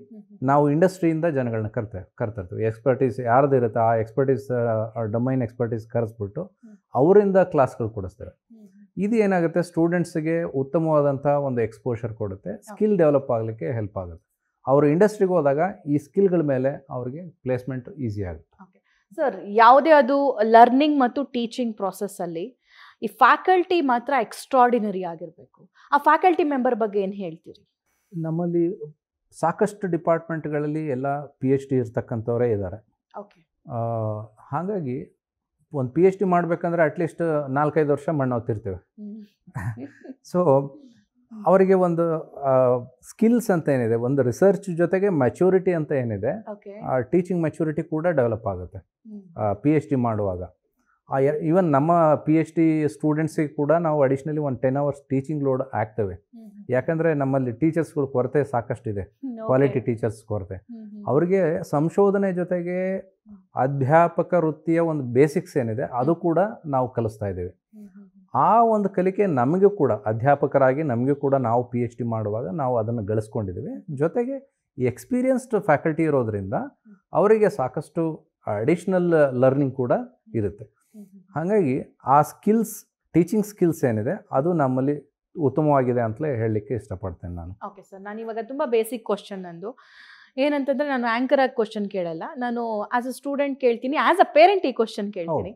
ನಾವು ಇಂಡಸ್ಟ್ರಿಯಿಂದ ಜನಗಳನ್ನ ಕರ್ತಿರ್ತೀವಿ. ಎಕ್ಸ್ಪರ್ಟೀಸ್ ಯಾರ್ದು ಇರುತ್ತೆ ಆ ಎಕ್ಸ್ಪರ್ಟೀಸ್, ಡೊಮೈನ್ ಎಕ್ಸ್ಪರ್ಟೀಸ್ ಕರೆಸ್ಬಿಟ್ಟು ಅವರಿಂದ ಕ್ಲಾಸ್ಗಳು ಕೊಡಿಸ್ತೇವೆ. ಇದು ಏನಾಗುತ್ತೆ, ಸ್ಟೂಡೆಂಟ್ಸ್ಗೆ ಉತ್ತಮವಾದಂಥ ಒಂದು ಎಕ್ಸ್ಪೋಷರ್ ಕೊಡುತ್ತೆ, ಸ್ಕಿಲ್ ಡೆವಲಪ್ ಆಗಲಿಕ್ಕೆ ಹೆಲ್ಪ್ ಆಗುತ್ತೆ. ಅವರು ಇಂಡಸ್ಟ್ರಿಗೆ ಹೋದಾಗ ಈ ಸ್ಕಿಲ್ಗಳ ಮೇಲೆ ಅವ್ರಿಗೆ ಪ್ಲೇಸ್ಮೆಂಟ್ ಈಸಿ ಆಗುತ್ತೆ. ಸರ್, ಯಾವುದೇ ಅದು ಲರ್ನಿಂಗ್ ಮತ್ತು ಟೀಚಿಂಗ್ ಪ್ರಾಸೆಸ್ಸಲ್ಲಿ ಈ ಫ್ಯಾಕಲ್ಟಿ ಮಾತ್ರ ಎಕ್ಸ್ಟ್ರಾರ್ಡಿನರಿ ಆಗಿರಬೇಕು. ಆ ಫ್ಯಾಕಲ್ಟಿ ಮೆಂಬರ್ ಬಗ್ಗೆ ಏನು ಹೇಳ್ತೀರಿ? ನಮ್ಮಲ್ಲಿ ಸಾಕಷ್ಟು ಡಿಪಾರ್ಟ್ಮೆಂಟ್ಗಳಲ್ಲಿ ಎಲ್ಲ PhD ಇರ್ತಕ್ಕಂಥವರೇ ಇದ್ದಾರೆ. ಹಾಗಾಗಿ ಒಂದು PhD ಮಾಡಬೇಕಂದ್ರೆ ಅಟ್ಲೀಸ್ಟ್ 4-5 ವರ್ಷ ಮಣ್ಣು ಓದ್ತಿರ್ತೇವೆ. ಸೊ ಅವರಿಗೆ ಒಂದು ಸ್ಕಿಲ್ಸ್ ಅಂತ ಏನಿದೆ, ಒಂದು ರಿಸರ್ಚ್ ಜೊತೆಗೆ ಮ್ಯಾಚುರಿಟಿ ಅಂತ ಏನಿದೆ, ಟೀಚಿಂಗ್ ಮ್ಯಾಚುರಿಟಿ ಕೂಡ ಡೆವಲಪ್ ಆಗುತ್ತೆ PhD ಮಾಡುವಾಗ. ಈವನ್ ನಮ್ಮ PhD ಸ್ಟೂಡೆಂಟ್ಸಿಗೆ ಕೂಡ ನಾವು ಅಡಿಷ್ನಲಿ ಒಂದು 10 hours ಟೀಚಿಂಗ್ ಲೋಡ್ ಆಗ್ತೇವೆ. ಯಾಕಂದರೆ ನಮ್ಮಲ್ಲಿ ಟೀಚರ್ಸ್ಗಳ ಕೊರತೆ ಸಾಕಷ್ಟಿದೆ, ಕ್ವಾಲಿಟಿ ಟೀಚರ್ಸ್ ಕೊರತೆ. ಅವರಿಗೆ ಸಂಶೋಧನೆ ಜೊತೆಗೆ ಅಧ್ಯಾಪಕ ವೃತ್ತಿಯ ಒಂದು ಬೇಸಿಕ್ಸ್ ಏನಿದೆ ಅದು ಕೂಡ ನಾವು ಕಲಿಸ್ತಾ ಇದ್ದೇವೆ. ಆ ಒಂದು ಕಲಿಕೆ ನಮಗೂ ಕೂಡ, ಅಧ್ಯಾಪಕರಾಗಿ ನಮಗೂ ಕೂಡ ನಾವು PhD ಮಾಡುವಾಗ ನಾವು ಅದನ್ನು ಗಳಿಸ್ಕೊಂಡಿದ್ದೀವಿ. ಜೊತೆಗೆ ಎಕ್ಸ್ಪೀರಿಯನ್ಸ್ಡ್ ಫ್ಯಾಕಲ್ಟಿ ಇರೋದ್ರಿಂದ ಅವರಿಗೆ ಸಾಕಷ್ಟು ಅಡಿಷ್ನಲ್ ಲರ್ನಿಂಗ್ ಕೂಡ ಇರುತ್ತೆ. ಹಾಗಾಗಿ ಆ ಸ್ಕಿಲ್ಸ್, ಟೀಚಿಂಗ್ ಸ್ಕಿಲ್ಸ್ ಏನಿದೆ ಅದು ನಮ್ಮಲ್ಲಿ ಉತ್ತಮವಾಗಿದೆ ಅಂತಲೇ ಹೇಳಲಿಕ್ಕೆ ಇಷ್ಟಪಡ್ತೇನೆ ನಾನು. ಓಕೆ ಸರ್, ನಾನು ಇವಾಗ ತುಂಬ ಬೇಸಿಕ್ ಕ್ವಶನ್ ನಂದು ಏನಂತಂದರೆ, ನಾನು ಆ್ಯಂಕರ್ ಆಗಿ ಕ್ವಶನ್ ಕೇಳಲ್ಲ, ನಾನು ಆಸ್ ಅ ಸ್ಟೂಡೆಂಟ್ ಕೇಳ್ತೀನಿ, ಆಸ್ ಅ ಪೇರೆಂಟ್ ಈ ಕ್ವಶನ್ ಕೇಳ್ತೀನಿ.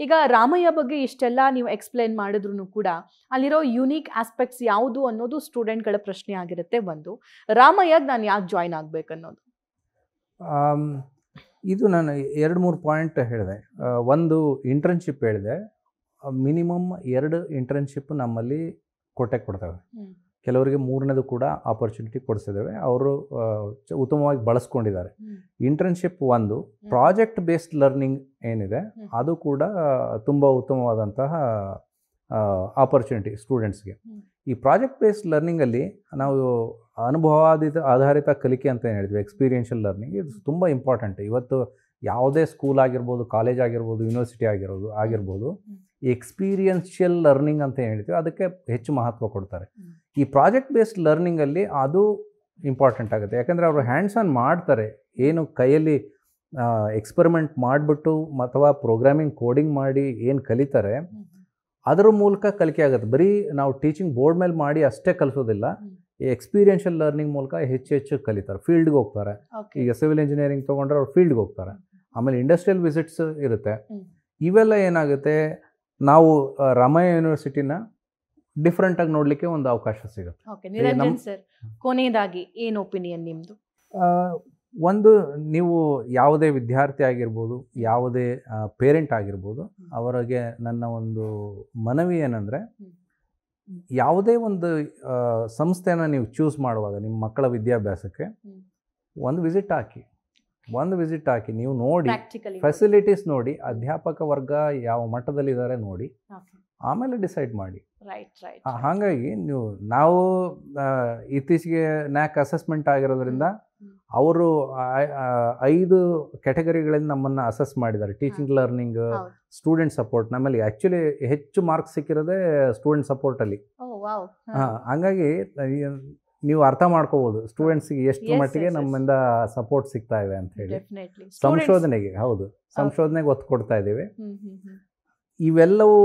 ಈಗ ರಾಮಯ್ಯ ಬಗ್ಗೆ ಇಷ್ಟೆಲ್ಲ ನೀವು ಎಕ್ಸ್ಪ್ಲೇನ್ ಮಾಡಿದ್ರು ಕೂಡ ಅಲ್ಲಿರೋ ಯುನೀಕ್ ಆಸ್ಪೆಕ್ಟ್ಸ್ ಯಾವುದು ಅನ್ನೋದು ಸ್ಟೂಡೆಂಟ್ಗಳ ಪ್ರಶ್ನೆ ಆಗಿರುತ್ತೆ. ಒಂದು, ರಾಮಯ್ಯಗೆ ನಾನು ಯಾಕೆ ಜಾಯ್ನ್ ಆಗಬೇಕನ್ನೋದು. ಇದು ನಾನು 2-3 ಪಾಯಿಂಟ್ ಹೇಳಿದೆ. ಒಂದು, ಇಂಟರ್ನ್ಶಿಪ್ ಹೇಳಿದೆ. ಮಿನಿಮಮ್ 2 ಇಂಟರ್ನ್ಶಿಪ್ ನಮ್ಮಲ್ಲಿ ಕೊಡ್ತೇವೆ. ಕೆಲವರಿಗೆ 3ನೇದು ಕೂಡ ಆಪರ್ಚುನಿಟಿ ಕೊಡಿಸಿದ್ದೇವೆ. ಅವರು ಉತ್ತಮವಾಗಿ ಬಳಸ್ಕೊಂಡಿದ್ದಾರೆ. ಇಂಟರ್ನ್ಶಿಪ್ ಒಂದು, ಪ್ರಾಜೆಕ್ಟ್ ಬೇಸ್ಡ್ ಲರ್ನಿಂಗ್ ಏನಿದೆ ಅದು ಕೂಡ ತುಂಬ ಉತ್ತಮವಾದಂತಹ ಆಪರ್ಚುನಿಟಿ ಸ್ಟೂಡೆಂಟ್ಸ್ಗೆ. ಈ ಪ್ರಾಜೆಕ್ಟ್ ಬೇಸ್ಡ್ ಲರ್ನಿಂಗಲ್ಲಿ ನಾವು ಆಧಾರಿತ ಕಲಿಕೆ ಅಂತ ಏನು ಹೇಳಿದ್ವಿ, ಎಕ್ಸ್ಪೀರಿಯನ್ಷಿಯಲ್ ಲರ್ನಿಂಗ್, ಇದು ತುಂಬ ಇಂಪಾರ್ಟೆಂಟ್. ಇವತ್ತು ಯಾವುದೇ ಸ್ಕೂಲ್ ಆಗಿರ್ಬೋದು, ಕಾಲೇಜ್ ಆಗಿರ್ಬೋದು, ಯೂನಿವರ್ಸಿಟಿ ಆಗಿರ್ಬೋದು, ಎಕ್ಸ್ಪೀರಿಯನ್ಷಿಯಲ್ ಲರ್ನಿಂಗ್ ಅಂತ ಏನು ಹೇಳ್ತೀವಿ ಅದಕ್ಕೆ ಹೆಚ್ಚು ಮಹತ್ವ ಕೊಡ್ತಾರೆ. ಈ ಪ್ರಾಜೆಕ್ಟ್ ಬೇಸ್ಡ್ ಲರ್ನಿಂಗಲ್ಲಿ ಅದು ಇಂಪಾರ್ಟೆಂಟ್ ಆಗುತ್ತೆ. ಯಾಕಂದರೆ ಅವರು ಹ್ಯಾಂಡ್ಸ್ ಆನ್ ಮಾಡ್ತಾರೆ, ಏನು ಕೈಯಲ್ಲಿ ಎಕ್ಸ್ಪೆರಿಮೆಂಟ್ ಮಾಡಿಬಿಟ್ಟು ಅಥವಾ ಪ್ರೋಗ್ರಾಮಿಂಗ್ ಕೋಡಿಂಗ್ ಮಾಡಿ ಏನು ಕಲಿತಾರೆ ಅದರ ಮೂಲಕ ಕಲಿಕೆ ಆಗುತ್ತೆ. ಬರೀ ನಾವು ಟೀಚಿಂಗ್ ಬೋರ್ಡ್ ಮೇಲೆ ಮಾಡಿ ಅಷ್ಟೇ ಕಲಿಸೋದಿಲ್ಲ. ಈ ಎಕ್ಸ್ಪೀರಿಯನ್ಷಿಯಲ್ ಲರ್ನಿಂಗ್ ಮೂಲಕ ಹೆಚ್ಚು ಕಲಿತಾರೆ, ಫೀಲ್ಡ್ಗೆ ಹೋಗ್ತಾರೆ. ಈಗ ಸಿವಿಲ್ ಇಂಜಿನಿಯರಿಂಗ್ ತೊಗೊಂಡ್ರೆ ಅವ್ರು ಫೀಲ್ಡ್ಗೆ ಹೋಗ್ತಾರೆ. ಆಮೇಲೆ ಇಂಡಸ್ಟ್ರಿಯಲ್ ವಿಸಿಟ್ಸ್ ಇರುತ್ತೆ. ಇವೆಲ್ಲ ಏನಾಗುತ್ತೆ, ನಾವು ರಾಮಯ್ಯ ಯೂನಿವರ್ಸಿಟಿನ ಡಿಫ್ರೆಂಟಾಗಿ ನೋಡಲಿಕ್ಕೆ ಒಂದು ಅವಕಾಶ ಸಿಗುತ್ತೆ. ನಿರಂಜನ್ ಸರ್, ಕೊನೆಯದಾಗಿ ಏನು ಒಪಿನಿಯನ್ ನಿಮ್ಮದು? ಒಂದು, ನೀವು ಯಾವುದೇ ವಿದ್ಯಾರ್ಥಿ ಆಗಿರ್ಬೋದು, ಯಾವುದೇ ಪೇರೆಂಟ್ ಆಗಿರ್ಬೋದು, ಅವರಿಗೆ ನನ್ನ ಒಂದು ಮನವಿ ಏನಂದರೆ, ಯಾವುದೇ ಒಂದು ಸಂಸ್ಥೆನ ನೀವು ಚೂಸ್ ಮಾಡುವಾಗ ನಿಮ್ಮ ಮಕ್ಕಳ ವಿದ್ಯಾಭ್ಯಾಸಕ್ಕೆ ಒಂದು ವಿಸಿಟ್ ಹಾಕಿ ನೀವು ನೋಡಿ, ಫೆಸಿಲಿಟೀಸ್ ನೋಡಿ, ಅಧ್ಯಾಪಕ ವರ್ಗ ಯಾವ ಮಟ್ಟದಲ್ಲಿದ್ದಾರೆ ನೋಡಿ, ಆಮೇಲೆ ಡಿಸೈಡ್ ಮಾಡಿ. ಹಾಗಾಗಿ ನಾವು ಇತ್ತೀಚೆಗೆ ನ್ಯಾಕ್ ಅಸೆಸ್ಮೆಂಟ್ ಆಗಿರೋದ್ರಿಂದ ಅವರು 5 ಕ್ಯಾಟಗರಿಗಳಲ್ಲಿ ನಮ್ಮನ್ನು ಅಸೆಸ್ ಮಾಡಿದ್ದಾರೆ. Teaching learning, student support. ನಮ್ಮಲ್ಲಿ ಆ್ಯಕ್ಚುಲಿ ಹೆಚ್ಚು ಮಾರ್ಕ್ಸ್ ಸಿಕ್ಕಿರೋದೇ ಸ್ಟೂಡೆಂಟ್ ಸಪೋರ್ಟಲ್ಲಿ. ಹಾಗಾಗಿ ನೀವು ಅರ್ಥ ಮಾಡ್ಕೋಬೋದು ಸ್ಟೂಡೆಂಟ್ಸ್ಗೆ ಎಷ್ಟು ಮಟ್ಟಿಗೆ ನಮ್ಮಿಂದ ಸಪೋರ್ಟ್ ಸಿಗ್ತಾ ಇದೆ ಅಂತ ಹೇಳಿ. ಸಂಶೋಧನೆಗೆ ಒತ್ತು ಕೊಡ್ತಾ ಇದ್ದೀವಿ. ಇವೆಲ್ಲವೂ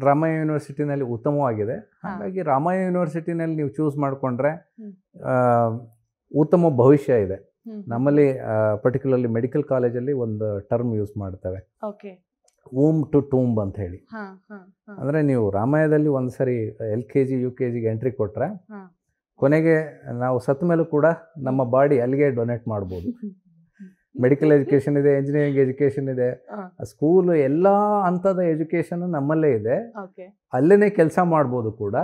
ರಾಮಯ್ಯ ಯೂನಿವರ್ಸಿಟಿನಲ್ಲಿ ಉತ್ತಮವಾಗಿದೆ. ಹಾಗಾಗಿ ರಾಮಯ್ಯ ಯೂನಿವರ್ಸಿಟಿನಲ್ಲಿ ನೀವು ಚೂಸ್ ಮಾಡಿಕೊಂಡ್ರೆ ಉತ್ತಮ ಭವಿಷ್ಯ ಇದೆ. ನಮ್ಮಲ್ಲಿ ಪರ್ಟಿಕ್ಯುಲರ್ಲಿ ಮೆಡಿಕಲ್ ಕಾಲೇಜಲ್ಲಿ ಒಂದು ಟರ್ಮ್ ಯೂಸ್ ಮಾಡ್ತೇವೆ, ವೂಮ್ ಟು ಟೂಂಬ್ ಅಂತ ಹೇಳಿ. ಅಂದರೆ ನೀವು ರಾಮಯ್ಯದಲ್ಲಿ ಒಂದು ಸರಿ LKG UKG ಎಂಟ್ರಿ ಕೊಟ್ಟರೆ ಕೊನೆಗೆ ನಾವು ಸತ್ತ ಮೇಲೂ ಕೂಡ ನಮ್ಮ ಬಾಡಿ ಅಲ್ಲಿಗೆ ಡೊನೇಟ್ ಮಾಡ್ಬೋದು. ಮೆಡಿಕಲ್ ಎಜುಕೇಷನ್ ಇದೆ, ಇಂಜಿನಿಯರಿಂಗ್ ಎಜುಕೇಷನ್ ಇದೆ, ಸ್ಕೂಲ್ ಎಲ್ಲ ಹಂತದ ಎಜುಕೇಷನ್ ನಮ್ಮಲ್ಲೇ ಇದೆ. ಅಲ್ಲೇ ಕೆಲಸ ಮಾಡ್ಬೋದು ಕೂಡ.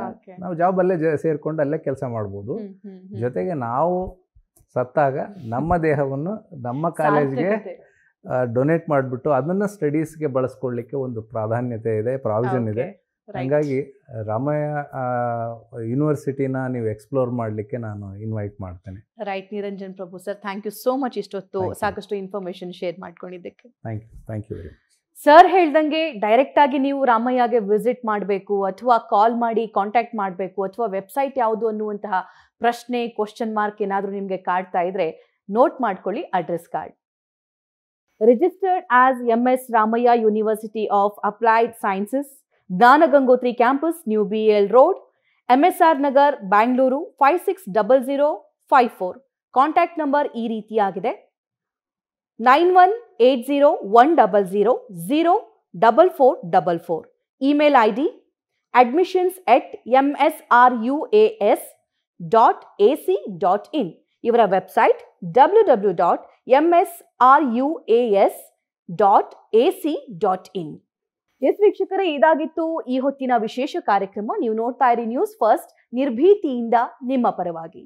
ನಾವು ಜಾಬ್ ಅಲ್ಲೇ ಸೇರ್ಕೊಂಡು ಅಲ್ಲೇ ಕೆಲಸ ಮಾಡ್ಬೋದು. ಜೊತೆಗೆ ನಾವು ಸತ್ತಾಗ ನಮ್ಮ ದೇಹವನ್ನು ನಮ್ಮ ಕಾಲೇಜ್ಗೆ ಡೊನೇಟ್ ಮಾಡಿಬಿಟ್ಟು ಅದನ್ನು ಸ್ಟಡೀಸ್ಗೆ ಬಳಸ್ಕೊಳ್ಳಿಕ್ಕೆ ಒಂದು ಪ್ರಾಧಾನ್ಯತೆ ಇದೆ, ಪ್ರಾವಿಷನ್ ಇದೆ. ಹಾಗಾಗಿ ರಾಮಯ್ಯ ಯೂನಿವರ್ಸಿಟಿನ ನೀವು ಎಕ್ಸ್ಪ್ಲೋರ್ ಮಾಡಲಿಕ್ಕೆ ನಾನು ಇನ್ವೈಟ್ ಮಾಡ್ತೇನೆ. Right, Niranjan Prabhu sir, thank you so much ಇಷ್ಟೊತ್ತು ಸಾಕಷ್ಟು ಇನ್ಫಾರ್ಮೇಶನ್ ಶೇರ್ ಮಾಡ್ಕೊಂಡಿದ್ದಕ್ಕೆ. Thank you very much. Sir ಹೇಳ್ದಂಗೆ ಡೈರೆಕ್ಟ್ ಆಗಿ ನೀವು ರಾಮಯ್ಯಗೆ ವಿಸಿಟ್ ಮಾಡಬೇಕು ಅಥವಾ ಕಾಲ್ ಮಾಡಿ ಕಾಂಟ್ಯಾಕ್ಟ್ ಮಾಡಬೇಕು ಅಥವಾ ವೆಬ್ಸೈಟ್ ಯಾವುದು ಅನ್ನುವಂತಹ ಪ್ರಶ್ನೆ, ಕ್ವಶನ್ ಮಾರ್ಕ್ ಏನಾದರೂ ನಿಮಗೆ ಕಾಡ್ತಾ ಇದ್ರೆ ನೋಟ್ ಮಾಡ್ಕೊಳ್ಳಿ address card. Registered as MS Ramaiah University of Applied Sciences, Jnana Gangotri Campus, New BL Road, MSR Nagar, Bangalore 560054. Contact number ಈ ರೀತಿಯಾಗಿದೆ: 918010004444. Email ID admissions@msruas.ac.in. ಇವರ ವೆಬ್ಸೈಟ್ www.msruas.ac.in. ಎಸ್ ವೀಕ್ಷಕರೇ, ಇದಾಗಿತ್ತು ಈ ಹೊತ್ತಿನ ವಿಶೇಷ ಕಾರ್ಯಕ್ರಮ. ನೀವು ನೋಡ್ತಾ ಇರಿ ನ್ಯೂಸ್ ಫಸ್ಟ್, ನಿರ್ಭೀತಿಯಿಂದ ನಿಮ್ಮ ಪರವಾಗಿ.